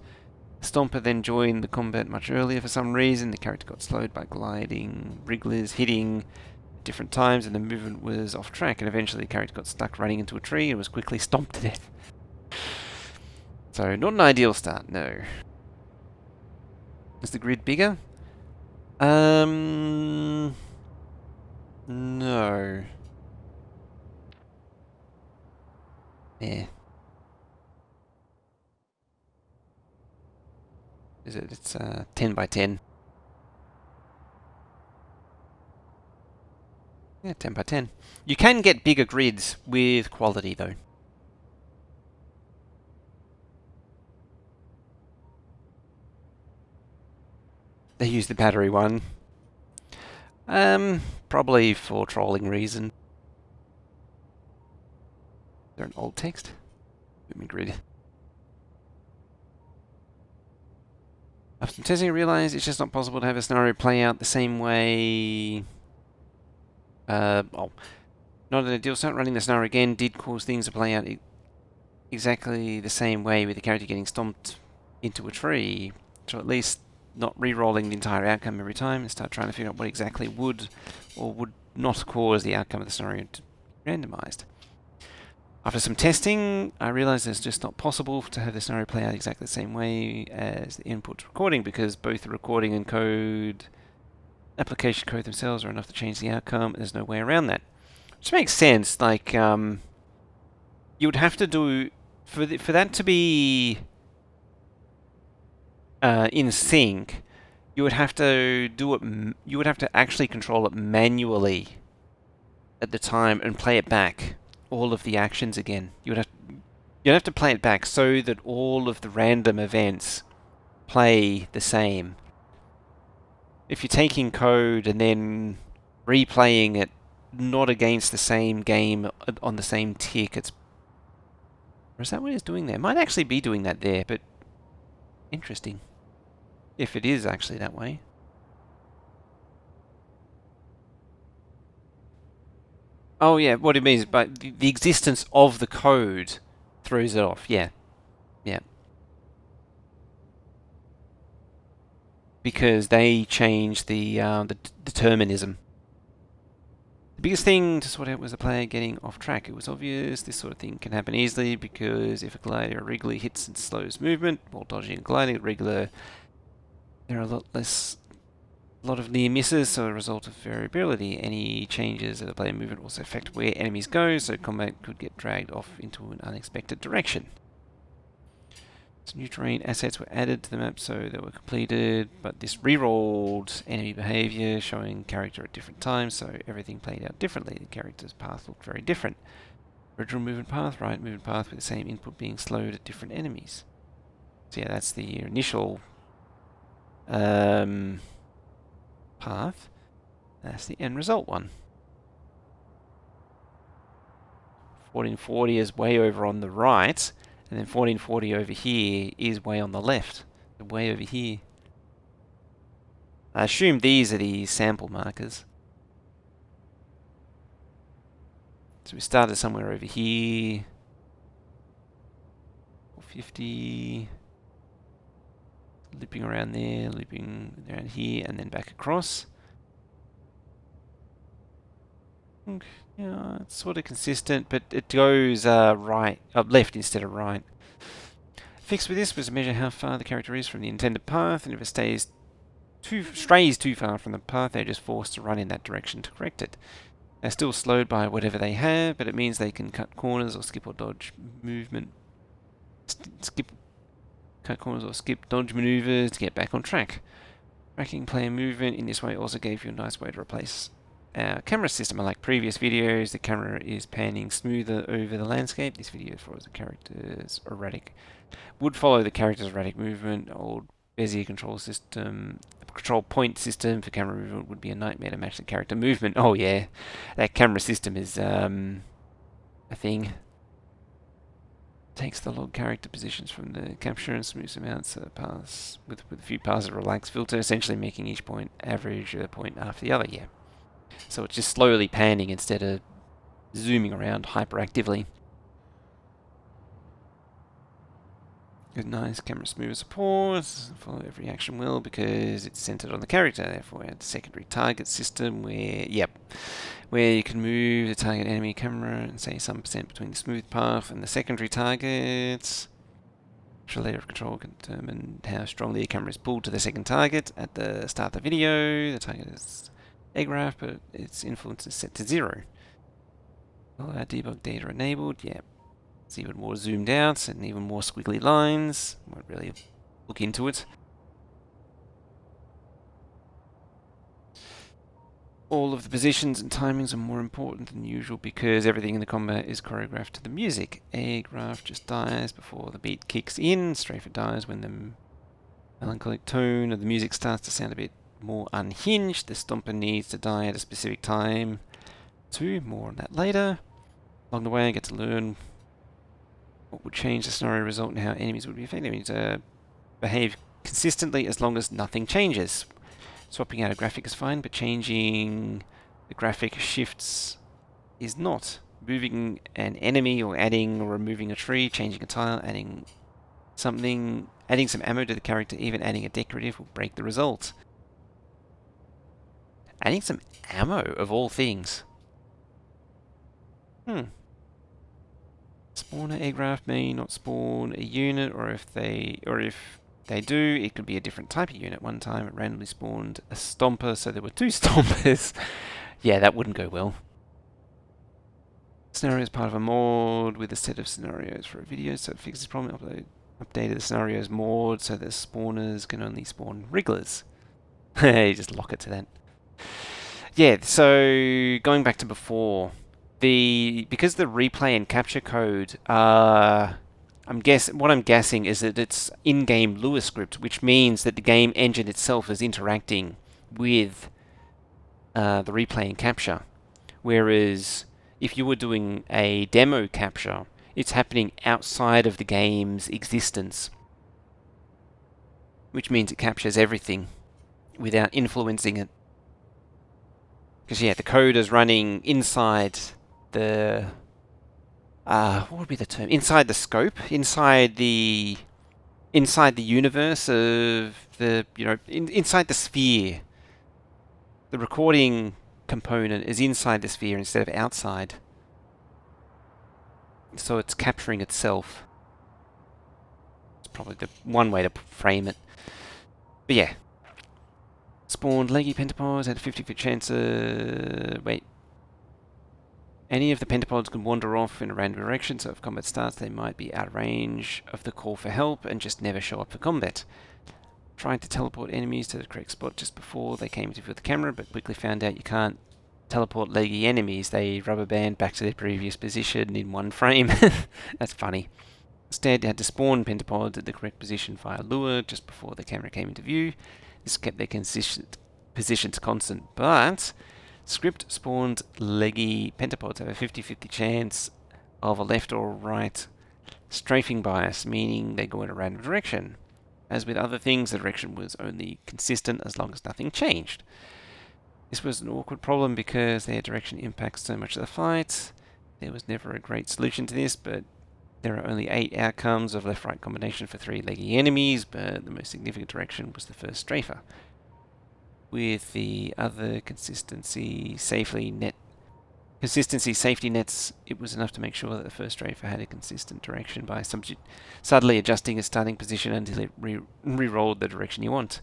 Stomper then joined the combat much earlier for some reason. The character got slowed by gliding, wrigglers hitting at different times, and the movement was off track, and eventually the character got stuck running into a tree and was quickly stomped to death. So, not an ideal start, no. Is the grid bigger? No. Yeah. Is it? It's 10 by 10. Yeah, 10 by 10. You can get bigger grids with quality though. They use the battery one. Probably for trolling reason. Is there an alt text? Movement grid. After some testing, I realized it's just not possible to have a scenario play out the same way. Not an ideal start. Running the scenario again did cause things to play out exactly the same way, with the character getting stomped into a tree. So at least not re-rolling the entire outcome every time and start trying to figure out what exactly would or would not cause the outcome of the scenario to be randomized. After some testing, I realized it's just not possible to have the scenario play out exactly the same way as the input recording, because both the recording and code, application code themselves, are enough to change the outcome. There's no way around that. Which makes sense. Like, you would have to do, for that to be in sync, you would have to do it. You would have to actually control it manually at the time and play it back, all of the actions again. You'd have to play it back so that all of the random events play the same. If you're taking code and then replaying it not against the same game on the same tick, it's... Or is that what it's doing there? It might actually be doing that there, but interesting. If it is actually that way. Oh yeah, what it means, but the existence of the code throws it off. Yeah, yeah. Because they changed the determinism. The biggest thing to sort out was the player getting off track. It was obvious this sort of thing can happen easily, because if a glider or wriggler hits and slows movement while dodging and gliding, wriggler, there are a lot of near misses, so a result of variability. Any changes of the player movement also affect where enemies go, so combat could get dragged off into an unexpected direction. Some new terrain assets were added to the map, so they were completed, but this re-rolled enemy behavior, showing character at different times, so everything played out differently. The character's path looked very different. Original movement path, right movement path with the same input being slowed at different enemies. So yeah, that's the initial path. That's the end result one. 1440 is way over on the right, and then 1440 over here is way on the left. Way over here. I assume these are the sample markers. So we started somewhere over here. 450. Looping around there, looping around here, and then back across. Yeah, it's sort of consistent, but it goes left instead of right. Fix with this was to measure how far the character is from the intended path, and if it strays too far from the path, they're just forced to run in that direction to correct it. They're still slowed by whatever they have, but it means they can cut corners or skip or dodge movement. Cut corners or skip dodge maneuvers to get back on track. Tracking player movement in this way also gave you a nice way to replace our camera system. Unlike previous videos, the camera is panning smoother over the landscape. This video follows the character's erratic. Would follow the character's erratic movement. Old Bezier control system, control point system for camera movement would be a nightmare to match the character movement. Oh yeah, that camera system is a thing. Takes the log character positions from the capture and smooths them out so pass with a few passes of relaxed filter, essentially making each point average a point after the other. Yeah. So it's just slowly panning instead of zooming around hyperactively. Good, nice camera smooth support. Follow every action well because it's centered on the character. Therefore, we have the secondary target system where you can move the target enemy camera and say some percent between the smooth path and the secondary targets. The layer of control can determine how strongly the camera is pulled to the second target. At the start of the video, the target is a graph, but its influence is set to 0. All our debug data enabled, yeah. It's even more zoomed out and even more squiggly lines. Won't really look into it. All of the positions and timings are more important than usual because everything in the combat is choreographed to the music. A graph just dies before the beat kicks in. Strafer dies when the melancholic tone of the music starts to sound a bit more unhinged. The stomper needs to die at a specific time too. More on that later. Along the way I get to learn what would change the scenario result and how enemies would be affected. We need to behave consistently as long as nothing changes. Swapping out a graphic is fine, but changing the graphic shifts is not. Moving an enemy or adding or removing a tree, changing a tile, adding something, adding some ammo to the character, even adding a decorative will break the result. Adding some ammo of all things. Spawner aircraft may not spawn a unit, or if they do, it could be a different type of unit. One time it randomly spawned a stomper, so there were 2 stompers. Yeah, that wouldn't go well. Scenario is part of a mod with a set of scenarios for a video, so it fixes the problem. Updated the scenarios mod so the spawners can only spawn wrigglers. You just lock it to that. Yeah, so going back to before, because the replay and capture code, what I'm guessing is that it's in-game Lua script, which means that the game engine itself is interacting with the replay and capture. Whereas if you were doing a demo capture, it's happening outside of the game's existence, which means it captures everything without influencing it. Because yeah, the code is running inside the what would be the term? Inside the scope, inside the universe of the inside the sphere. The recording component is inside the sphere instead of outside. So it's capturing itself. It's probably the one way to frame it. But yeah. Spawned leggy pentapods had a 50% chance wait. Any of the pentapods can wander off in a random direction, so if combat starts, they might be out of range of the call for help and just never show up for combat. Tried to teleport enemies to the correct spot just before they came to view the camera, but quickly found out you can't teleport leggy enemies, they rubber band back to their previous position in one frame. That's funny. Instead, they had to spawn pentapods at the correct position via lure just before the camera came into view. This kept their positions constant, but script spawned leggy pentapods have a 50-50 chance of a left or right strafing bias, meaning they go in a random direction. As with other things, the direction was only consistent as long as nothing changed. This was an awkward problem because their direction impacts so much of the fight. There was never a great solution to this, but there are only 8 outcomes of left-right combination for 3 leggy enemies, but the most significant direction was the first strafer. With the other consistency safety nets, it was enough to make sure that the first strafer had a consistent direction by subtly adjusting its starting position until it re-rolled the direction you want.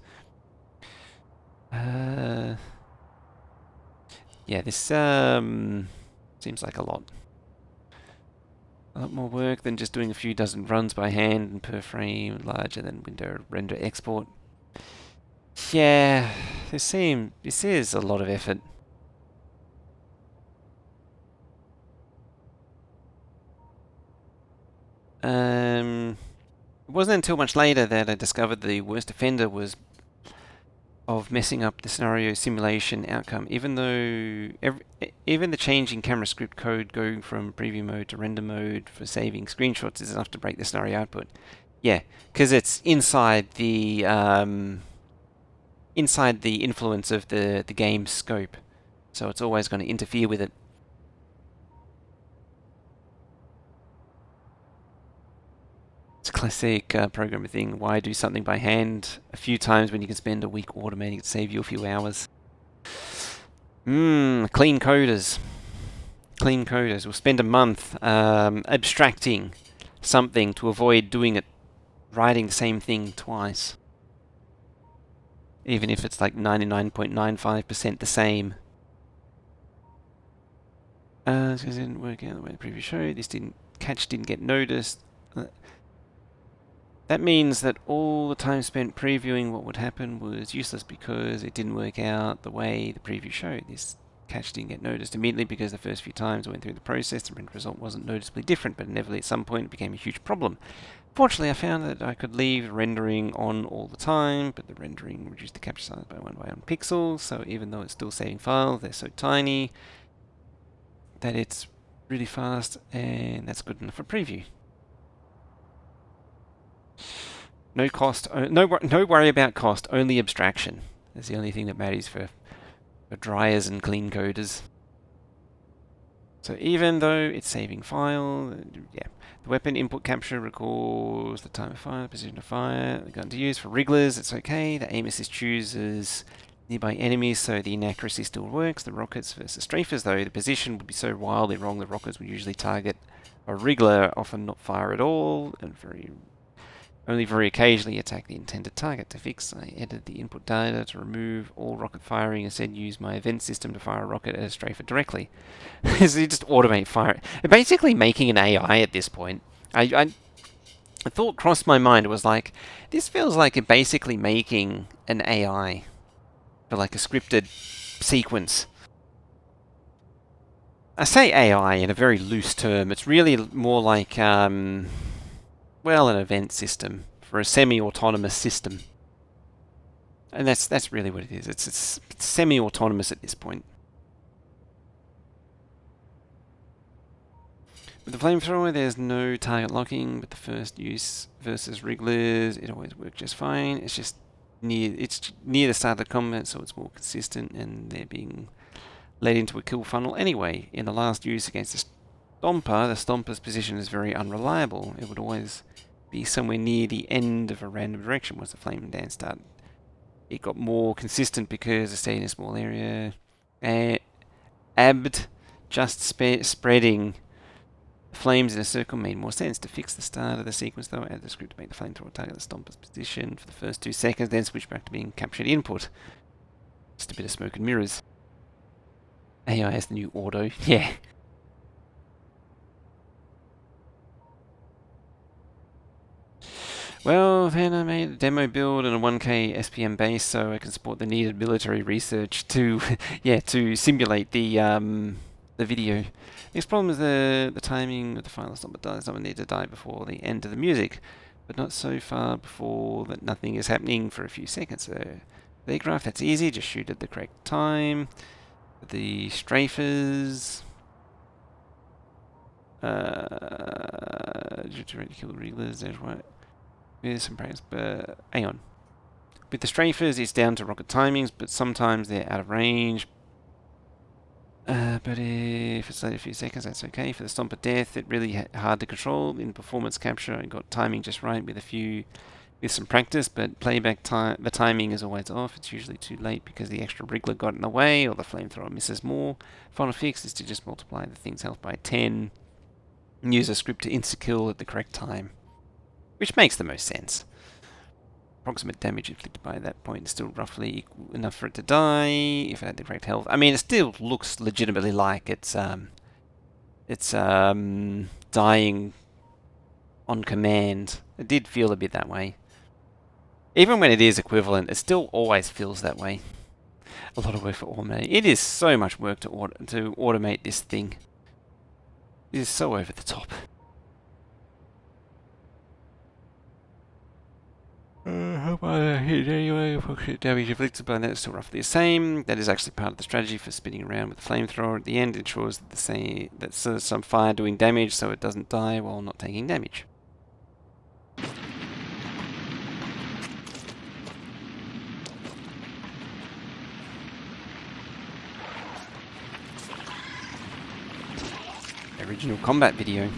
Yeah, this seems like a lot. A lot more work than just doing a few dozen runs by hand and per frame, larger than window render export. Yeah, this is a lot of effort. It wasn't until much later that I discovered the worst offender was of messing up the scenario simulation outcome, even though even the change in camera script code going from preview mode to render mode for saving screenshots is enough to break the scenario output. Yeah, because it's inside the influence of the game's scope, so it's always going to interfere with it. It's a classic programmer thing. Why do something by hand a few times when you can spend a week automating it to save you a few hours? Clean coders. Clean coders will spend a month abstracting something to avoid writing the same thing twice. Even if it's like 99.95% the same. This didn't work out the way the preview showed. This catch didn't get noticed. That means that all the time spent previewing what would happen was useless because it didn't work out the way the preview showed. This catch didn't get noticed immediately because the first few times I went through the process, the render result wasn't noticeably different, but inevitably at some point it became a huge problem. Fortunately, I found that I could leave rendering on all the time, but the rendering reduced the capture size by 1 pixels, so even though it's still saving files, they're so tiny that it's really fast, and that's good enough for preview. No cost, no worry about cost, only abstraction. That's the only thing that matters for dryers and clean coders. So even though it's saving file, yeah, the weapon input capture records the time of fire, the position of fire, the gun to use. For wrigglers, it's okay. The aim assist chooses nearby enemies, so the inaccuracy still works. The rockets versus strafers, though, the position would be so wildly wrong, the rockets would usually target a wriggler, often not fire at all, and only very occasionally attack the intended target. To fix, I edited the input data to remove all rocket firing and instead use my event system to fire a rocket at a strafer directly. So you just automate fire. Basically making an AI at this point. A thought crossed my mind. It was like, this feels like it basically making an AI for like a scripted sequence. I say AI in a very loose term. It's really more like well, an event system for a semi-autonomous system. And that's really what it is. It's semi-autonomous at this point. With the flamethrower, there's no target locking, but the first use versus wrigglers, it always worked just fine. It's just near the start of the combat, so it's more consistent, and they're being led into a kill funnel anyway. In the last use against the Stomper's position is very unreliable. It would always be somewhere near the end of a random direction once the flame dance started. It got more consistent because it stayed in a small area. Just spreading flames in a circle made more sense. To fix the start of the sequence, though, add the script to make the flamethrower target the Stomper's position for the first 2 seconds, then switch back to being captured input. Just a bit of smoke and mirrors. AI has the new auto. Yeah. Well, then I made a demo build and a 1K SPM base so I can support the needed military research to, yeah, to simulate the video. Next problem is the timing of the final stop. It does. Someone need to die before the end of the music, but not so far before that nothing is happening for a few seconds. So the aircraft, that's easy. Just shoot at the correct time. The strafers. Kill reelers. There's right. There's some praise, but hang on. With the strafers, it's down to rocket timings, but sometimes they're out of range. But if it's late a few seconds, that's okay. For the Stomp of Death, it's really hard to control. In performance capture, I got timing just right with some practice, but playback time, the timing is always off. It's usually too late because the extra wriggler got in the way or the flamethrower misses more. Final fix is to just multiply the thing's health by 10 and use a script to insta-kill at the correct time, which makes the most sense. Approximate damage inflicted by that point is still roughly enough for it to die if it had the correct health. I mean, it still looks legitimately like it's dying on command. It did feel a bit that way. Even when it is equivalent, it still always feels that way. A lot of work for automate. It is so much work to automate this thing. It is so over the top. Hope I hit anyway. Damage inflicted by that is still roughly the same. That is actually part of the strategy for spinning around with the flamethrower at the end. It ensures that some fire doing damage so it doesn't die while not taking damage. Original combat video.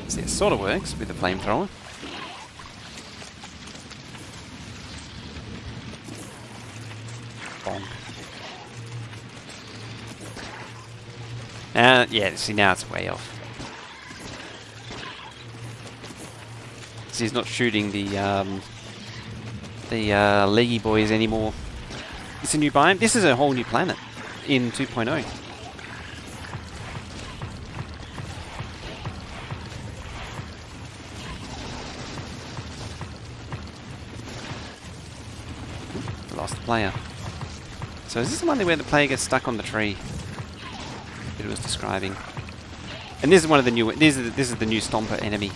See, it sort of works with the flamethrower. Bonk. Yeah, see, now it's way off. See, he's not shooting the leggy boys anymore. It's a new biome. This is a whole new planet in 2.0. Lost the player. So is this the one where the player gets stuck on the tree that it was describing? And this is one of the new. This is the new Stomper enemy.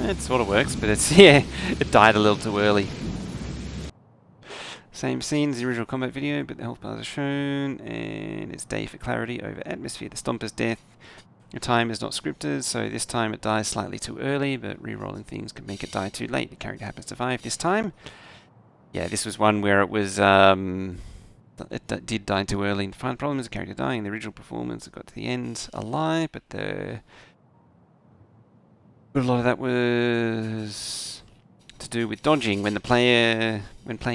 It sort of works, but it's, yeah, it died a little too early. Same scene as the original combat video, but the health bars are shown, and it's day for clarity over atmosphere. The Stomper's death. The time is not scripted, so this time it dies slightly too early, but re-rolling things can make it die too late. The character happens to survive this time. Yeah, this was one where it was, it did die too early. And the final problem is the character dying. In the original performance, it got to the end alive, but a lot of that was to do with dodging. When playing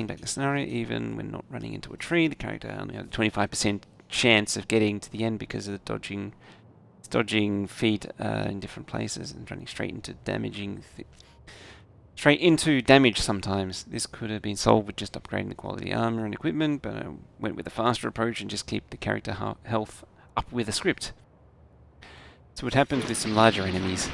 back the scenario, even when not running into a tree, the character only had a 25% chance of getting to the end because of the dodging feet in different places and running straight into damage sometimes. This could have been solved with just upgrading the quality armor and equipment, but I went with a faster approach and just keep the character health up with a script. So what happens with some larger enemies?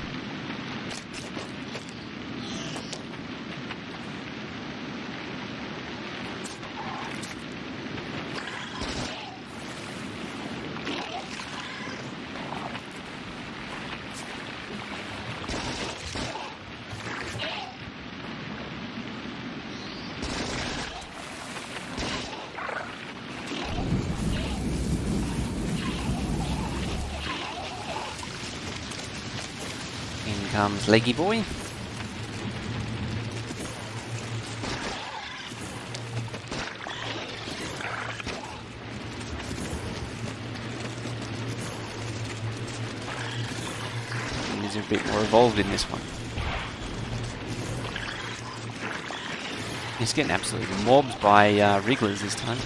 Comes Leggy Boy. He's a bit more evolved in this one. He's getting absolutely mobbed by wrigglers this time.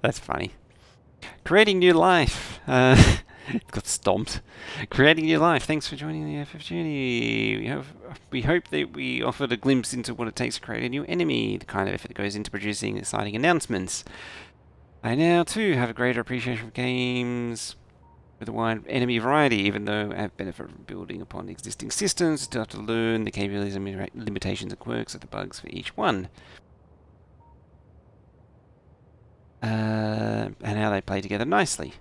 That's funny. Creating new life. Got stomped. Creating new life. Thanks for joining the FFG. We hope that we offered a glimpse into what it takes to create a new enemy, the kind of effort that goes into producing exciting announcements. I now too have a greater appreciation for games with a wide enemy variety, even though I have benefit from building upon existing systems. I still have to learn the capabilities and limitations and quirks of the bugs for each one. And how they play together nicely.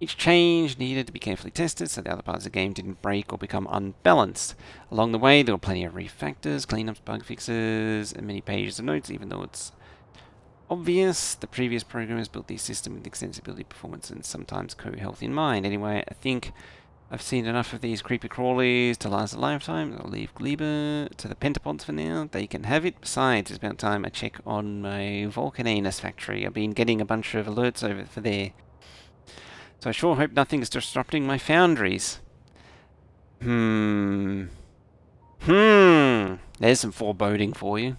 Each change needed to be carefully tested so the other parts of the game didn't break or become unbalanced. Along the way, there were plenty of refactors, cleanups, bug fixes, and many pages of notes, even though it's obvious the previous programmers built this system with extensibility, performance, and sometimes co-health in mind. Anyway, I think I've seen enough of these creepy crawlies to last a lifetime. I'll leave Gleba to the pentapods for now. They can have it. Besides, it's about time I check on my Vulcananus factory. I've been getting a bunch of alerts over for there. So I sure hope nothing is disrupting my foundries. There's some foreboding for you.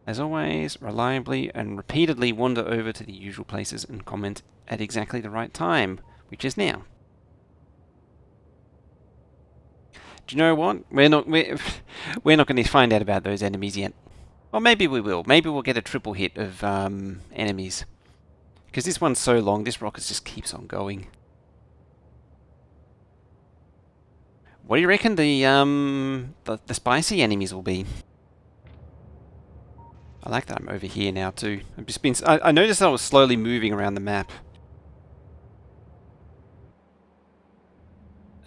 As always, reliably and repeatedly wander over to the usual places and comment at exactly the right time, which is now. Do you know what? We're not going to find out about those enemies yet. Or maybe we will. Maybe we'll get a triple hit of enemies. Because this one's so long, this rocket just keeps on going. What do you reckon the spicy enemies will be? I like that I'm over here now too. I noticed that I was slowly moving around the map.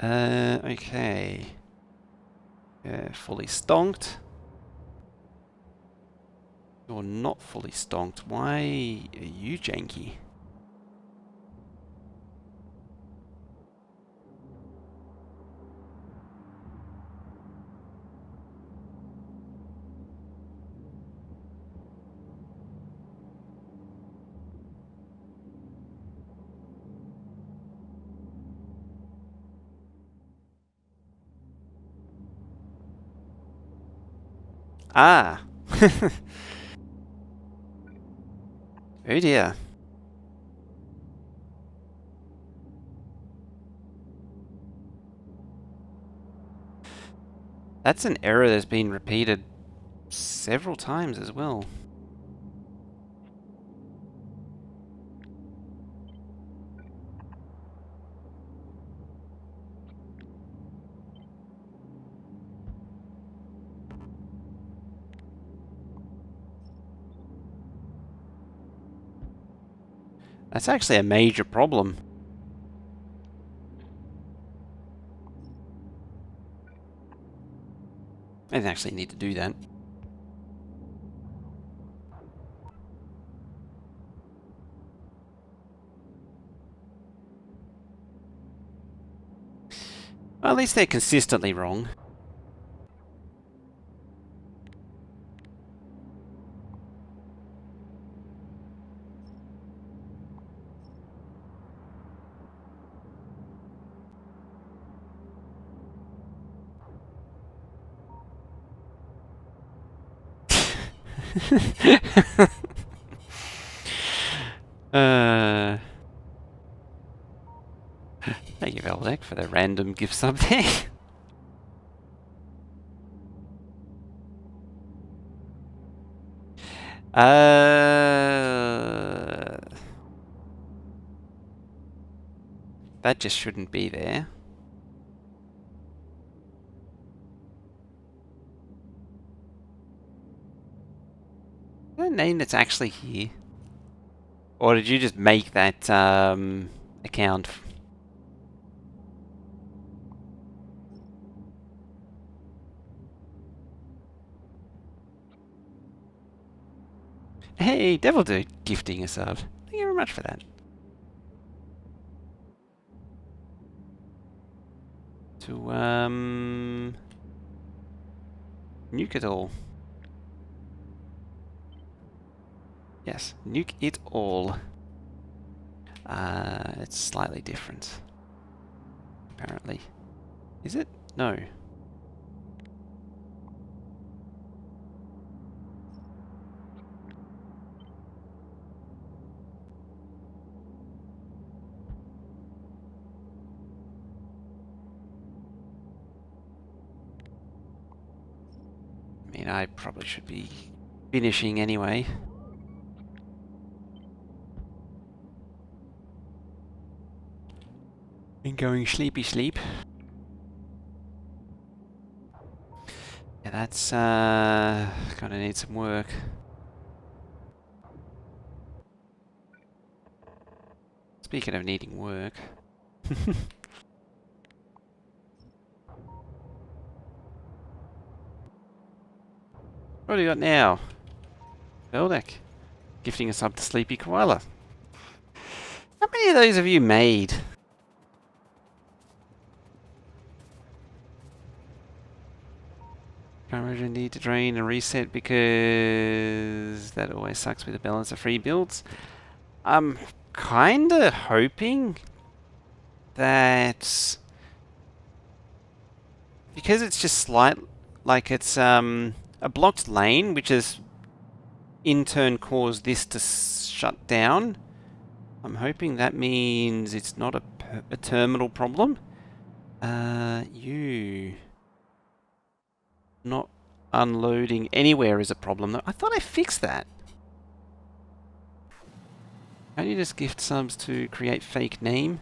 Okay. Fully stonked. You're not fully stonked. Why are you janky? Ah! Oh dear. That's an error that's been repeated several times as well. That's actually a major problem. I didn't actually need to do that. Well, at least they're consistently wrong. Thank you, Veldek, for the random gift sub there. That just shouldn't be there. Is that a name that's actually here? Or did you just make that account? Hey, Devil Dude, gifting a sub. Thank you very much for that. To, nuke it all. Yes, nuke it all. It's slightly different, apparently. Is it? No. I mean, I probably should be finishing anyway. And going sleepy sleep. Yeah, that's gonna need some work. Speaking of needing work. What do we got now? Veldak. Gifting a sub to Sleepy Koala. How many of those have you made? Conversion need to drain and reset because that always sucks with the balance of free builds. I'm kinda hoping that because it's just slight, like it's a blocked lane, which has in turn caused this to shut down. I'm hoping that means it's not a terminal problem. You not unloading anywhere is a problem. I thought I fixed that. Can't you just gift subs to create fake name?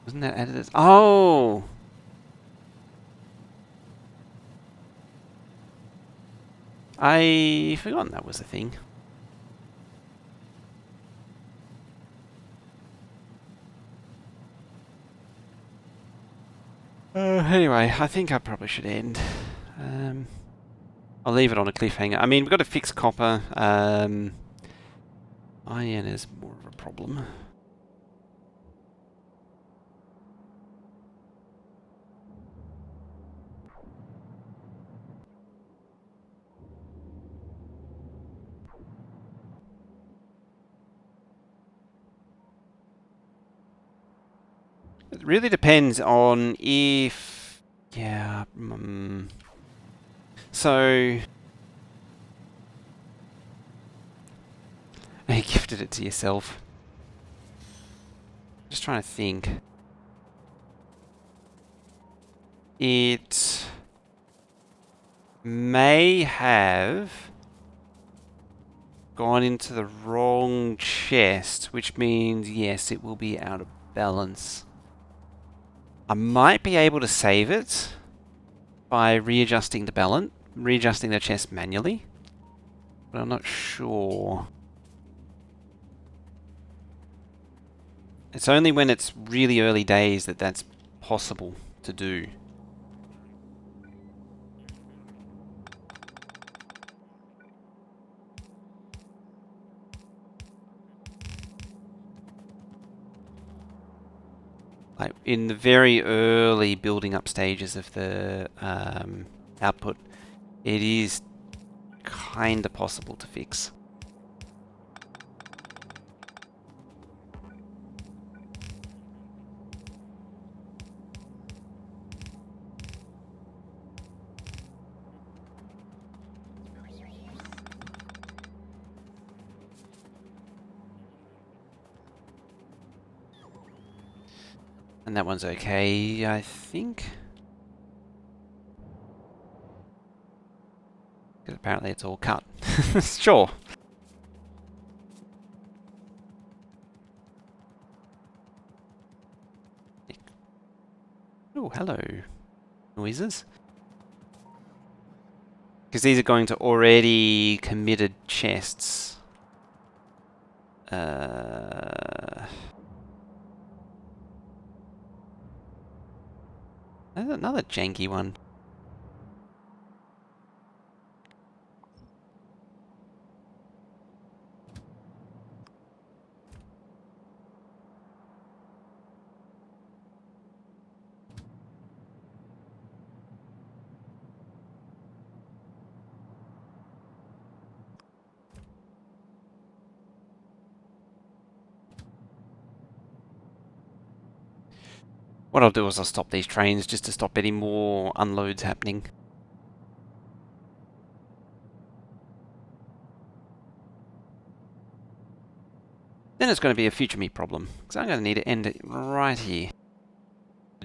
Wasn't that added as... Oh! I forgotten that was a thing. Anyway, I think I probably should end. I'll leave it on a cliffhanger. I mean, we've got to fix copper. Iron is more of a problem. It really depends on if... Yeah... So... You gifted it to yourself. Just trying to think. It may have gone into the wrong chest, which means, yes, it will be out of balance. I might be able to save it by readjusting the balance, readjusting the chest manually, but I'm not sure. It's only when it's really early days that that's possible to do. Like in the very early building up stages of the output, it is kinda possible to fix. And that one's okay, I think. Because apparently it's all cut. Sure. Oh, hello. Noises. Because these are going to already committed chests. There's another janky one. What I'll do is I'll stop these trains just to stop any more unloads happening. Then it's going to be a future meet problem, because I'm going to need to end it right here.